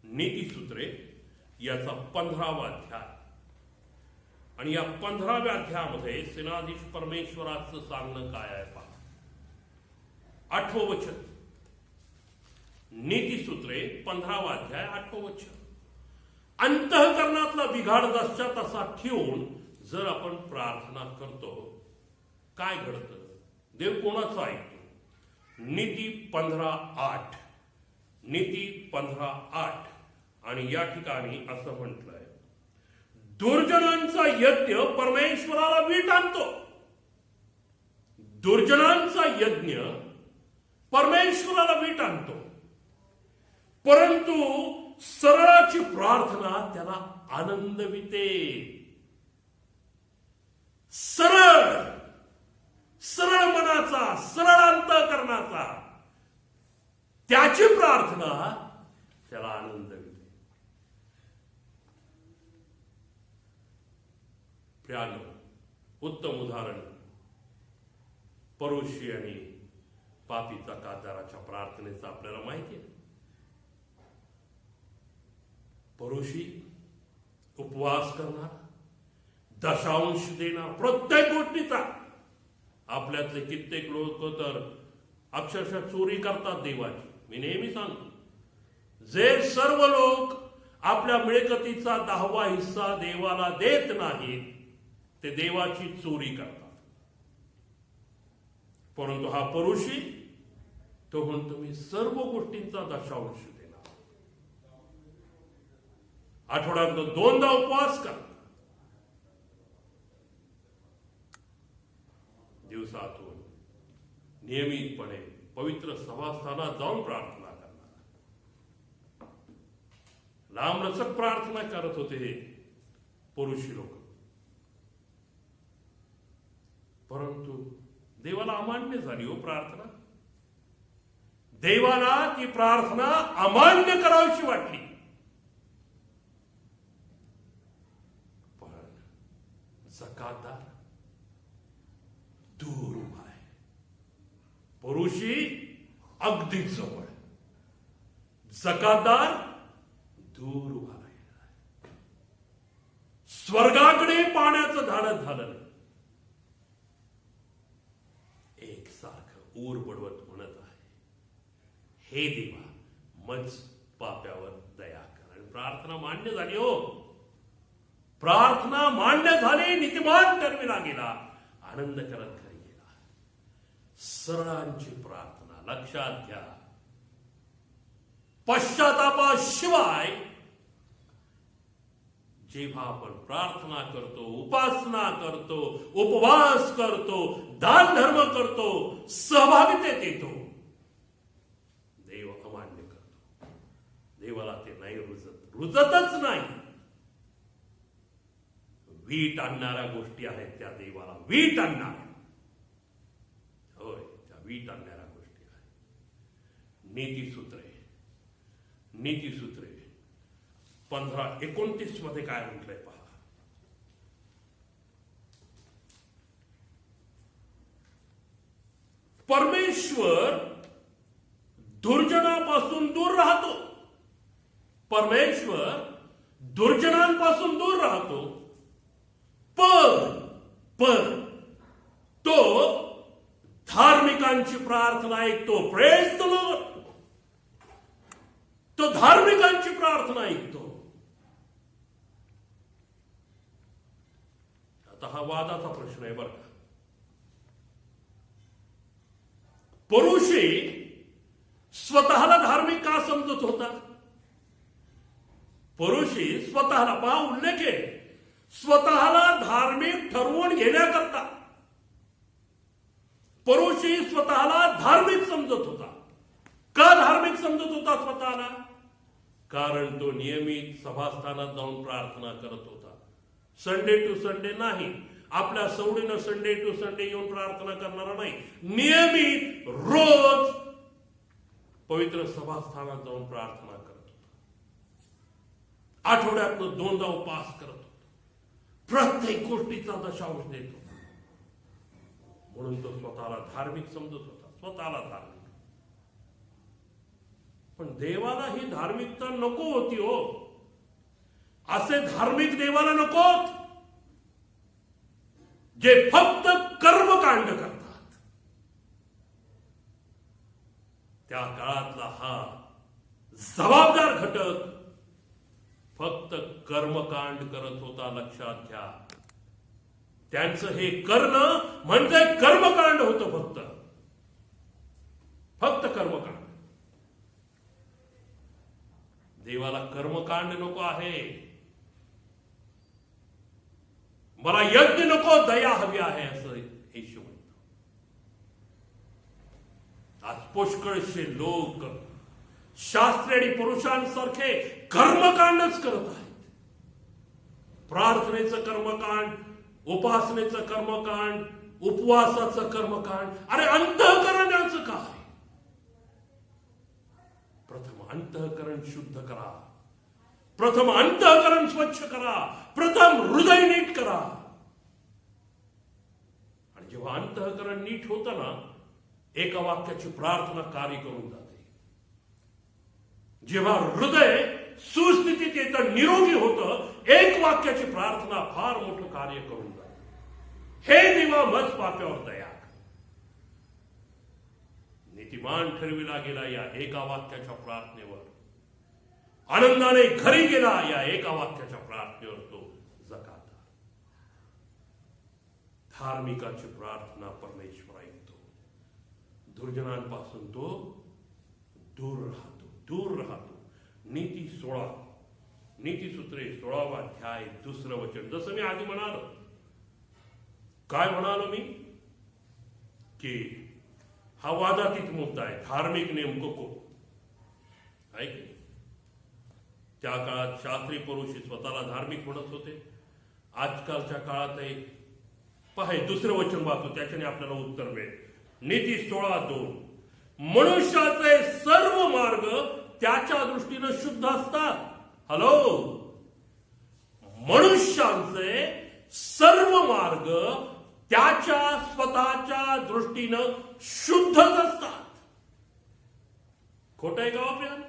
नीतिसूत्रे याचा 15वा अध्याय. आणि या 15व्या अध्यायामध्ये सेनाधीश परमेश्वराचं सांगणं काय आहे पहा. 8वं वचन. नीतिसूत्रे 15वा अध्याय 8वं वचन. अंतःकरणातला बिघाड जसा तसा ठेवून जर आपण प्रार्थना करतो, काय घडतं? देव कोणाचं ऐकतो? नीती 15:8. नीती 15:8. आणि या ठिकाणी असं म्हटलंय, दुर्जनांचा यज्ञ परमेश्वराला वीट आणतो. दुर्जनांचा यज्ञ परमेश्वराला वीट आणतो, परंतु सरळाची प्रार्थना त्याला आनंदविते. सरळ मनाचा, सरळ अंतःकरणाचा त्याची प्रार्थना त्याला आनंद मिळते. प्रियानो, उत्तम उदाहरण परुषी आणि पापीचा कादाराच्या प्रार्थनेचं आपल्याला माहिती आहे. परुषी उपवास करणार, दशांश देणार, प्रत्येक गोष्टीचा. आपल्यातले कित्येक लोक तर अक्षरशः चोरी करतात देवाची. मी नेहमी सांगतो, जे सर्व लोक आपल्या मिळकतीचा 10वा हिस्सा देवाला देत नाहीत, ते देवाची चोरी करतात. परंतु हा परुषी तो म्हणतो, मी सर्व गोष्टींचा दशांश देणार. आठवड्यात 2दा उपवास कर, दिवसातून नियमितपणे पवित्र सभास्थानात जाऊन प्रार्थना करणार. लांबलचक प्रार्थना करत होते हे पुरुषी लोक, परंतु देवाला अमान्य झाली हो प्रार्थना. देवाला ती प्रार्थना अमान्य करावीशी वाटली. पण जकातदार दूर उभा आहे, पुरुषी अगदी जवळ, जकातदार दूर उभा राहिला. स्वर्गाकडे पाण्याचं धाडत झालं. एकसारखं ऊर बडवत म्हणत आहे, हे देवा मज पाप्यावर दया कर. आणि प्रार्थना मान्य झाली हो. प्रार्थना मान्य झाली. नीतिमान ठरविला गेला. आनंद करत घरी गेला. सरळांची प्रार्थना लक्षात घ्या. पश्चातापाशिवाय जेव्हा आपण प्रार्थना करतो, उपासना करतो, उपवास करतो, दान धर्म करतो, सहभागितेत येतो, देव अमान्य करतो. देवाला ते नाही रुजतच नाही. वीट आणणाऱ्या गोष्टी आहेत त्या देवाला वीट आणणाऱ्या. होय, त्या वीट आणणाऱ्या गोष्टी आहेत. नीतिसूत्रे 15:29 मध्ये काय म्हटलंय पहा. परमेश्वर दुर्जनापासून दूर राहतो. परमेश्वर दुर्जनांपासून दूर राहतो. पण तो धार्मिकांची प्रार्थना ऐकतो. Praise the Lord. तो धार्मिकांची प्रार्थना ऐकतो. आता हा वादाचा प्रश्न आहे बरं का. पुरुषी स्वतःला धार्मिक का समजत होता? पुरुषी स्वतःला पहा उल्लेख आहे, स्वतःला धार्मिक ठरवून घेण्याकरता पुरुषी स्वतःला धार्मिक समजत होता. का धार्मिक समजत होता स्वतःला? कारण तो नियमित सभास्थानात जाऊन प्रार्थना करत होता. संडे टू संडे नाही, आपल्या सवडीनं संडे टू संडे येऊन प्रार्थना करणारा नाही. नियमित रोज पवित्र सभास्थानात जाऊन प्रार्थना करत होता. आठवड्यातनं 2दा उपवास करत होता. प्रत्येक गोष्टीचा दशांश देत होता. म्हणून तो स्वतःला धार्मिक समजत होता. स्वतःला धार्मिक. पण देवाला ही धार्मिकता नको होती हो. असे धार्मिक देवाला नकोत जे फक्त कर्मकांड करतात. त्या काळातला हा जबाबदार घटक फक्त कर्मकांड करत होता. लक्षात घ्या. त्यांचं हे करणं म्हणजे कर्मकांड होतं. फक्त कर्मकांड. देवाला कर्मकांड नको आहे. मला यज्ञ नको, दया हवी आहे असं येशू म्हणतो. आज पुष्कळशे लोक शास्त्री आणि पुरुषांसारखे कर्मकांडच करत आहेत. प्रार्थनेचं कर्मकांड, उपासनेचं कर्मकांड, उपवासाचं कर्मकांड. अरे अंतःकरणाचं काय? प्रथम अंतःकरण शुद्ध करा. प्रथम अंतःकरण स्वच्छ करा. प्रथम हृदय नीट करा. आणि जेव्हा अंतःकरण नीट होतं ना, एका वाक्याची प्रार्थना कार्य करून जाते. जेव्हा हृदय सुस्थितीत येतं, निरोगी होतं, एक वाक्याची प्रार्थना फार मोठं कार्य करून जाते. हे देवा मज पाप्यावर दया. नीतिमान ठरविला गेला या एका वाक्याच्या प्रार्थनेवर. आनंदाने घरी गेला या एका वाक्याच्या प्रार्थनेवर तो जगाता. धार्मिकाची प्रार्थना परमेश्वर ऐकतो. दुर्जनांपासून तो दूर राहतो. नीतिसूत्रे 16वा अध्याय 2रं वचन. जसं मी आधी म्हणालो, काय म्हणालो मी की हा वादातीत मुद्दा आहे. धार्मिक नेमकं कोण? ऐक, त्या काळात शास्त्री पुरुषी स्वतःला धार्मिक म्हणत होते. आजकालच्या काळात पहा 2रं वचन वाचतो, त्याच्याने आपल्याला उत्तर मिळेल. नीती 16:2. मनुष्याचे सर्व मार्ग त्याच्या दृष्टीनं शुद्ध असतात. हॅलो, मनुष्यांचे सर्व मार्ग त्याच्या स्वतःच्या दृष्टीनं शुद्धच असतात. खोटं आहे का आपल्याला?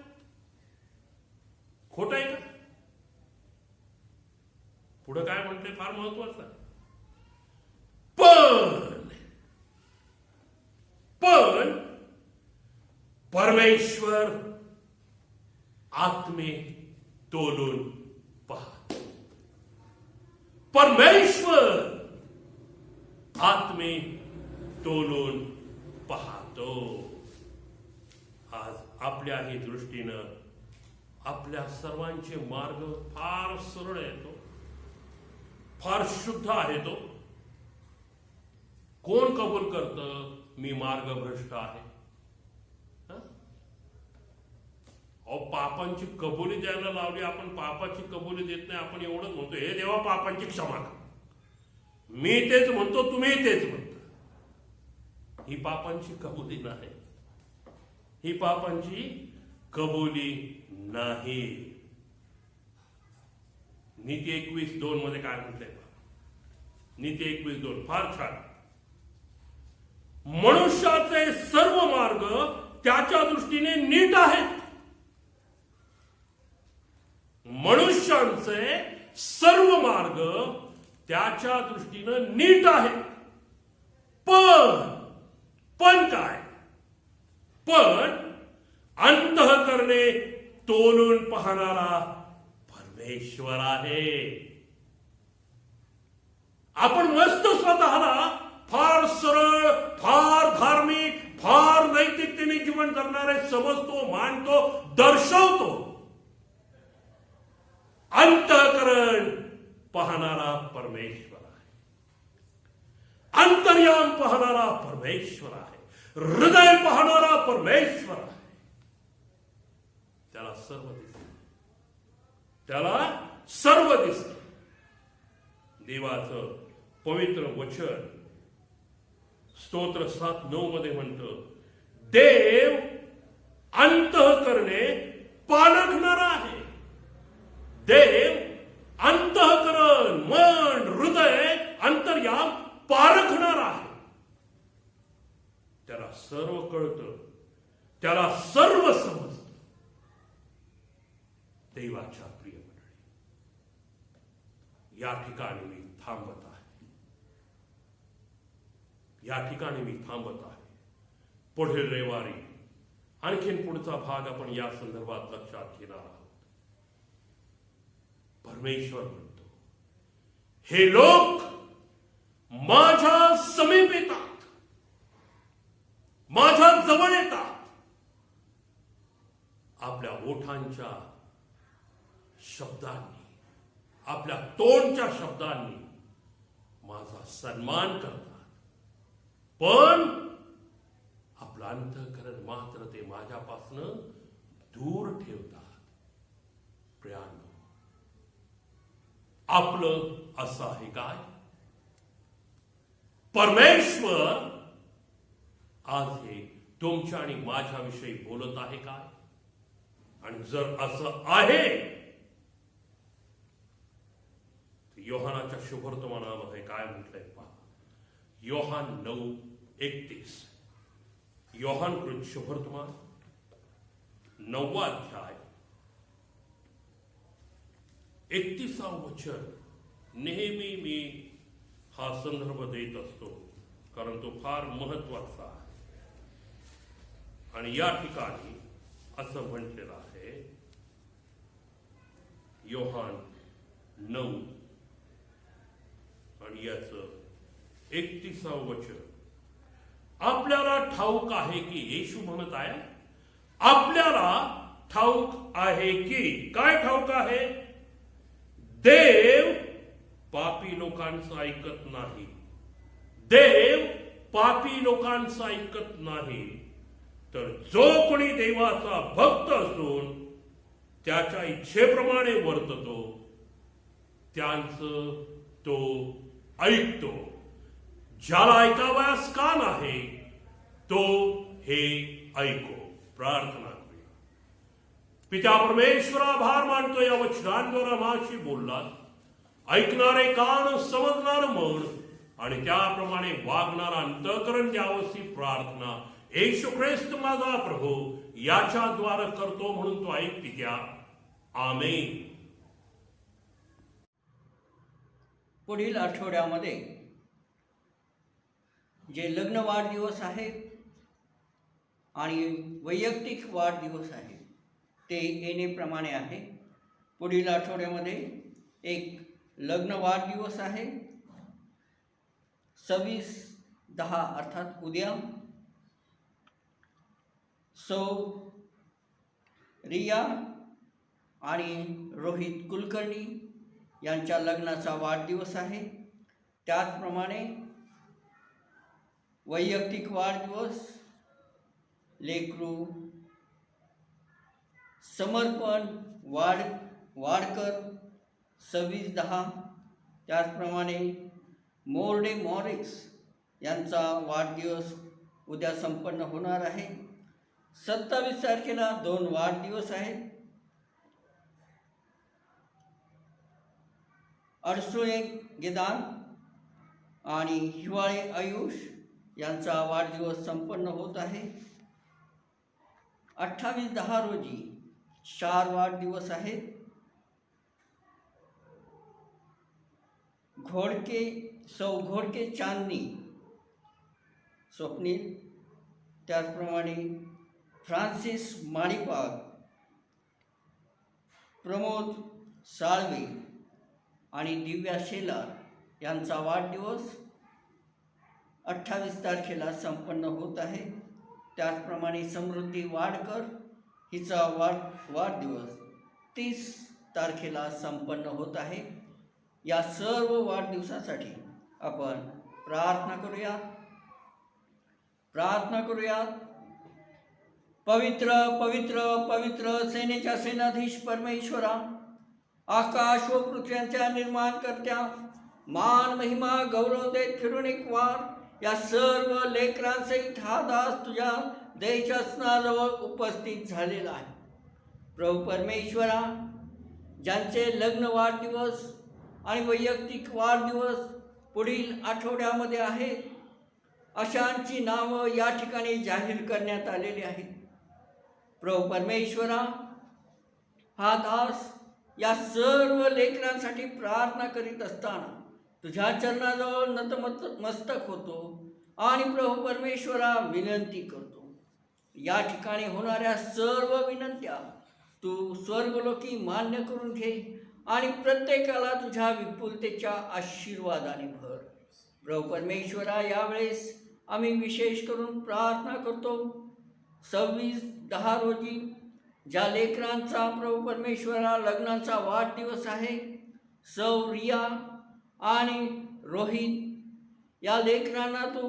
खोटं आहे का? पुढे काय म्हणते फार महत्वाचं. पण परमेश्वर आत्मे तोलून पाहतो. परमेश्वर आत्मे तोलून पाहतो. आज आपल्याही दृष्टीनं आपल्या सर्वांचे मार्ग फार सरळ येतो, फार शुद्ध आहे. तो कोण कबूल करतं मी मार्गभ्रष्ट आहे? पापांची कबुली द्यायला लावली, आपण पापाची कबुली देत नाही. आपण एवढंच म्हणतो, हे देवा पापांची क्षमा कर. मी तेच म्हणतो, तुम्ही तेच म्हणता. ही पापांची कबुली नाही, ही पापांची कबुली नाही. नीती 21:2 मध्ये काय म्हटलंय? नीती 21:2 फार छान. मनुष्याचे सर्व मार्ग त्याच्या दृष्टीने नीट आहेत. मनुष्यांचे सर्व मार्ग त्याच्या दृष्टीनं नीट आहेत. पण काय? पण अंतःकरणे तोलून पाहणारा परमेश्वर आहे. आपण मस्त स्वतःला फार सरळ, फार धार्मिक, फार नैतिकतेने जीवन जगणारे समजतो, मानतो, दर्शवतो. अंतःकरण पाहणारा परमेश्वर आहे, अंतर्याम पाहणारा परमेश्वर आहे, हृदय पाहणारा परमेश्वर आहे. त्याला सर्व दिसतं, त्याला सर्व दिसतं. देवाचं पवित्र वचन स्तोत्र 7:9 मध्ये म्हणतं, देव अंतःकरणे पारखणारा आहे. देव अंतःकरण, मन, हृदय, अंतर्याम पारखणार आहे. त्याला सर्व कळतं, त्याला सर्व समजतं. देवाच्या प्रिय मंडळी, या ठिकाणी मी थांबत आहे. या ठिकाणी मी थांबत आहे. पुढील रविवारी आणखीन पुढचा भाग आपण या संदर्भात लक्षात घेणार आहोत. परमेश्वर म्हणतो, हे लोक माझ्या समीप येतात, माझ्या जवळ येतात, आपल्या ओठांच्या शब्दांनी, आपल्या तोंडच्या शब्दांनी माझा सन्मान करतात, पण आपलं अंतःकरण मात्र ते माझ्यापासून दूर ठेवतात. प्रियांनो, आपलं असं आहे काय? परमेश्वर आज हे तुमच्या आणि माझ्याविषयी बोलत आहे काय? आणि जर असं आहे, योहानाच्या शुभवर्तमानामध्ये काय म्हटलंय पहा. योहान 9:31. योहान शुभवर्तमान 9वा अध्याय 31 वचन. नेहमी मी हा संदर्भ देत असतो कारण तो फार महत्वाचा आहे. आणि या ठिकाणी असं म्हटलेलं आहे, योहान 9 आणि याचं 31 वचन. आपल्याला ठाऊक आहे की, येशू म्हणत आहे, आपल्याला ठाऊक आहे की, काय ठाऊक आहे? देव पापी लोकांचं ऐकत नाही. देव पापी लोकांचं ऐकत नाही. तर जो कोणी देवाचा भक्त असून त्याच्या इच्छेप्रमाणे वर्ततो त्यांचं तो ऐकतो. ज्याला ऐकावयास कान आहे तो हे ऐको. प्रार्थना करूया. पिता परमेश्वर, आभार मानतो या वचनांद्वारा माझी बोललात. ऐकणारे कान, समजणार मन आणि त्याप्रमाणे वागणारा अंतःकरण द्यावसी प्रार्थना येशू ख्रिस्त माझा प्रभू याच्याद्वारे करतो म्हणून तो ऐकती घ्या. आमेन. पुढील आठवड्यामध्ये जे लग्न वाढदिवस आहेत आणि वैयक्तिक वाढदिवस आहे ते येणेप्रमाणे आहे. पुढील आठवड्यामध्ये एक लग्न वाढदिवस आहे 26/10 अर्थात उद्या. सौ रिया आणि रोहित कुलकर्णी यांच्या लग्नाचा वाढदिवस आहे. त्याचप्रमाणे वैयक्तिक वाढदिवस लेकरू समर्पण वाडकर 26/10. त्याचप्रमाणे मोर्डे मॉरिस यांचा वाढदिवस उद्या संपन्न होणार आहे. 27 तारखेला 2 वाढदिवस आहेत. अडसुळे गेदान आणि हिवाळे आयुष यांचा वाढदिवस संपन्न होत आहे. 28/10 रोजी 4 वाढदिवस आहेत. घोडके चांदणी स्वप्नील, त्याचप्रमाणे फ्रान्सिस माळीपाग, प्रमोद साळवे आणि दिव्या शेलार यांचा वाढदिवस 28 तारखेला संपन्न होत आहे. त्याचप्रमाणे समृद्धी वाडकर हिचा वाढदिवस 30 तारखेला संपन्न होत आहे. या सर्व वाढदिवसासाठी आपण प्रार्थना करूयात. पवित्र पवित्र पवित्र सेनेच्या सेनाधीश परमेश्वरा, आकाश व पृथ्व्यांच्या निर्माणकर्त्या, मान महिमा गौरव देत फिरून एक वार या सर्व लेकरांसहित हा दास तुझ्या दयेच्या स्नाजवळ उपस्थित झालेला आहे. प्रभू परमेश्वरा, ज्यांचे लग्न वाढदिवस आणि वैयक्तिक वाढदिवस पुढील आठवड्यामध्ये आहेत, अशांची नावं या ठिकाणी जाहीर करण्यात आलेली आहेत. प्रभू परमेश्वरा, हा दास या सर्व लेकरांसाठी प्रार्थना करीत असताना तुझ्या चरणाजवळ नतमस्तक होतो आणि प्रभू परमेश्वरा विनंती करतो. या ठिकाणी होणाऱ्या सर्व विनंत्या तू स्वर्गलोकी मान्य करून घे आणि प्रत्येकाला तुझ्या विपुलतेच्या आशीर्वादाने भर. प्रभू परमेश्वरा, यावेळेस आम्ही विशेष करून प्रार्थना करतो 26/10 रोजी ज्या लेकरांचा प्रभू परमेश्वरा लग्नाचा वाढदिवस आहे, सौ रिया आणि रोहित, या लेकरांना तू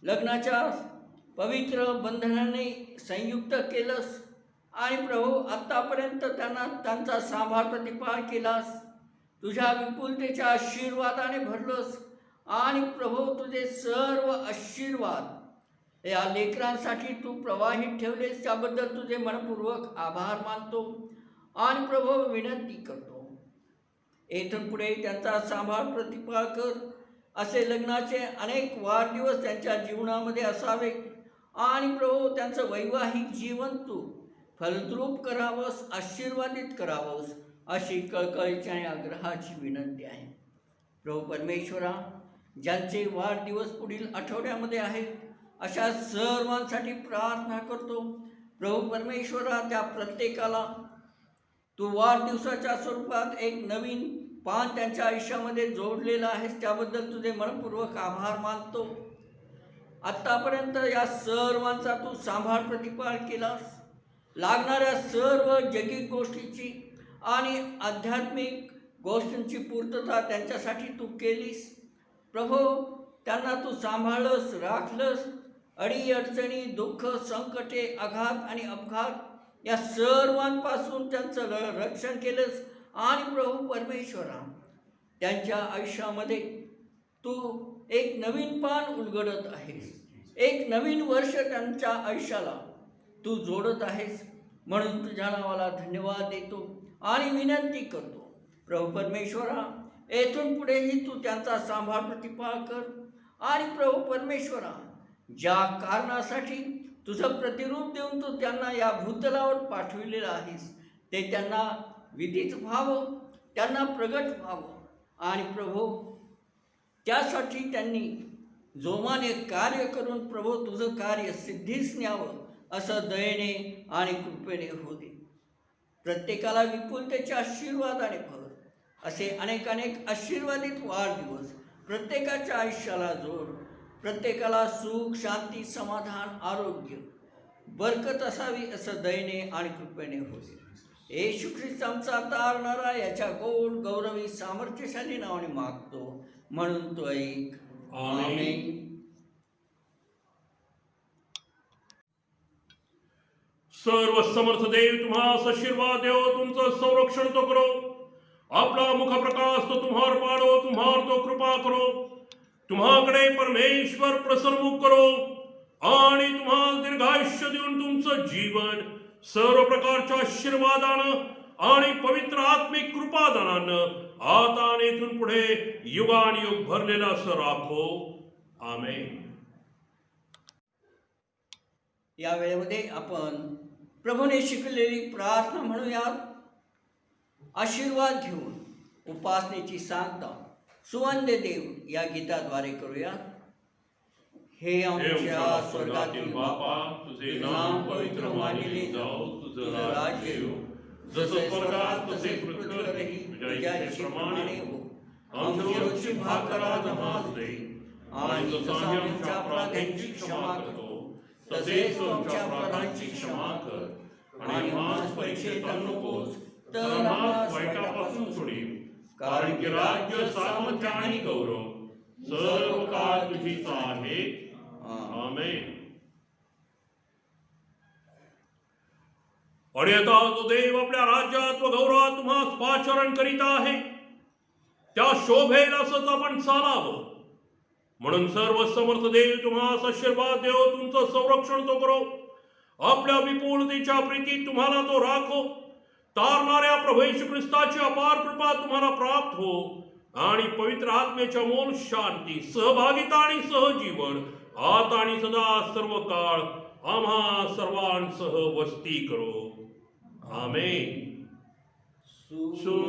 लग्नाच्या पवित्र बंधनाने संयुक्त केलंस आणि प्रभू आत्तापर्यंत त्यांचा सांभाळ प्रतिपाळ केलास. तुझ्या विपुलतेच्या आशीर्वादाने भरलंस आणि प्रभू तुझे सर्व आशीर्वाद या लेकरांसाठी तू प्रवाहित ठेवलेस. त्याबद्दल तुझे मनपूर्वक आभार मानतो आणि प्रभू विनंती करतो, येथून पुढे त्यांचा सांभाळ प्रतिपाळ कर. असे लग्नाचे अनेक वाढदिवस त्यांच्या जीवनामध्ये असावे आणि प्रभू त्यांचं वैवाहिक जीवन तू फलद्रूप करावंस, आशीर्वादित करावंस, अशी कळकळीची आणि आग्रहाची विनंती आहे. प्रभू परमेश्वरा, ज्यांचे वाढदिवस पुढील आठवड्यामध्ये आहेत, अशा सर्वांसाठी प्रार्थना करतो. प्रभू परमेश्वरा, त्या प्रत्येकाला तू वाढदिवसाच्या स्वरूपात एक नवीन पान त्यांच्या आयुष्यामध्ये जोडलेलं आहेस. त्याबद्दल तुझे मनपूर्वक आभार मानतो. आत्तापर्यंत या सर्वांचा तू सांभाळ प्रतिपाळ केलास. लागणाऱ्या सर्व जगिक गोष्टीची आणि आध्यात्मिक गोष्टींची पूर्तता त्यांच्यासाठी तू केलीस. प्रभू, त्यांना तू सांभाळलंस, राखलंस. अडीअडचणी, दुःख, संकटे, आघात आणि अपघात या सर्वांपासून त्यांचं रक्षण केलंस आणि प्रभू परमेश्वरा, त्यांच्या आयुष्यामध्ये तू एक नवीन पान उलगडत आहेस. एक नवीन वर्ष त्यांच्या आयुष्याला तू जोडत आहेस. म्हणून तुझ्या नावाला धन्यवाद देतो आणि विनंती करतो. प्रभू परमेश्वरा, येथून पुढेही तू त्यांचा सांभाळ प्रतिपाळ कर आणि प्रभू परमेश्वरा, ज्या कारणासाठी तुझं प्रतिरूप देऊन तू त्यांना या भूतलावर पाठविलेलं आहेस, ते त्यांना विदित व्हावं, त्यांना प्रगट व्हावं आणि प्रभू त्यासाठी त्यांनी जोमाने कार्य करून प्रभू तुझं कार्य सिद्धीस न्यावं असं दयेने आणि कृपेने होऊ दे. प्रत्येकाला विपुलतेच्या आशीर्वादाने भर. असे अनेक आशीर्वादित वाढदिवस प्रत्येकाच्या आयुष्याला जोड. प्रत्येकाला सुख, शांती, समाधान, आरोग्य, बरकत असावी असं दयेने आणि कृपेने होऊ दे. येशू ख्रिस्त आमचा तारणारा याच्या गोड गौरवी सामर्थ्यशाली नावाने मागतो, म्हणून तो ऐक. आमेन. सर्व समर्थ देव तुम्हास आशीर्वाद देव, तुमचं संरक्षण तो करो. आपला मुखप्रकाश तो तुम्हार पाडो, तुम्हार तो कृपा करो. तुम्हाकडे परमेश्वर प्रसन्नमुख करो आणि तुम्हाला दीर्घायुष्य देऊन तुमचं जीवन सर्व प्रकारच्या आशीर्वादानं आणि पवित्र आत्मिक कृपादानानं आता आणि इथून पुढे युगानुयुग भरलेला असं राखो. आमेन. या वेळेमध्ये आपण प्रभूने शिकलेली प्रार्थना म्हणूयात. आशीर्वाद घेऊन उपासनेची सांगता सुवंद्य देव या गीताद्वारे करूया. हे आमच्या स्वर्गातील बापा, तुझे नाम पवित्र मानले जाओ, तुझं राज्य येऊ, जसं स्वर्गात तसे पृथ्वीवरही तुझ्या इच्छेप्रमाणे हो. आमची रोजची भाकर आज आम्हास दे, आणि जसं आम्ही आमच्या अपराध्यांची क्षमा करतो तसेच तू आमच्या अपराधांची क्षमा कर. आणि आम्हास परीक्षेत आणू नकोस, तर आम्हास वाईटापासून सोडील. कारण की राज्य, सामर्थ्य आणि गौरव सर्व काळ तुझीच आहे. आमेन. आणि आता जो देव आपल्या राज्यात व गौरवात तुम्हास पाचारण करीत आहे, त्या शोभेल असंच आपण चालावं. म्हणून सर्व समर्थ देव तुम्हास आशीर्वाद देव, तुमचं संरक्षण तो करो. आपल्या विपुलतेच्या प्रीतीत तुम्हाला तो राखो. तारणाऱ्या प्रभू येशू ख्रिस्ताची अपार कृपा तुम्हाला प्राप्त हो आणि पवित्र आत्मेच्या मोल शांती, सहभागिता आणि सहजीवन आता आणि सदा सर्व काळ आम्हा सर्वांसह वस्ती करो. आमेन. सुवंद्य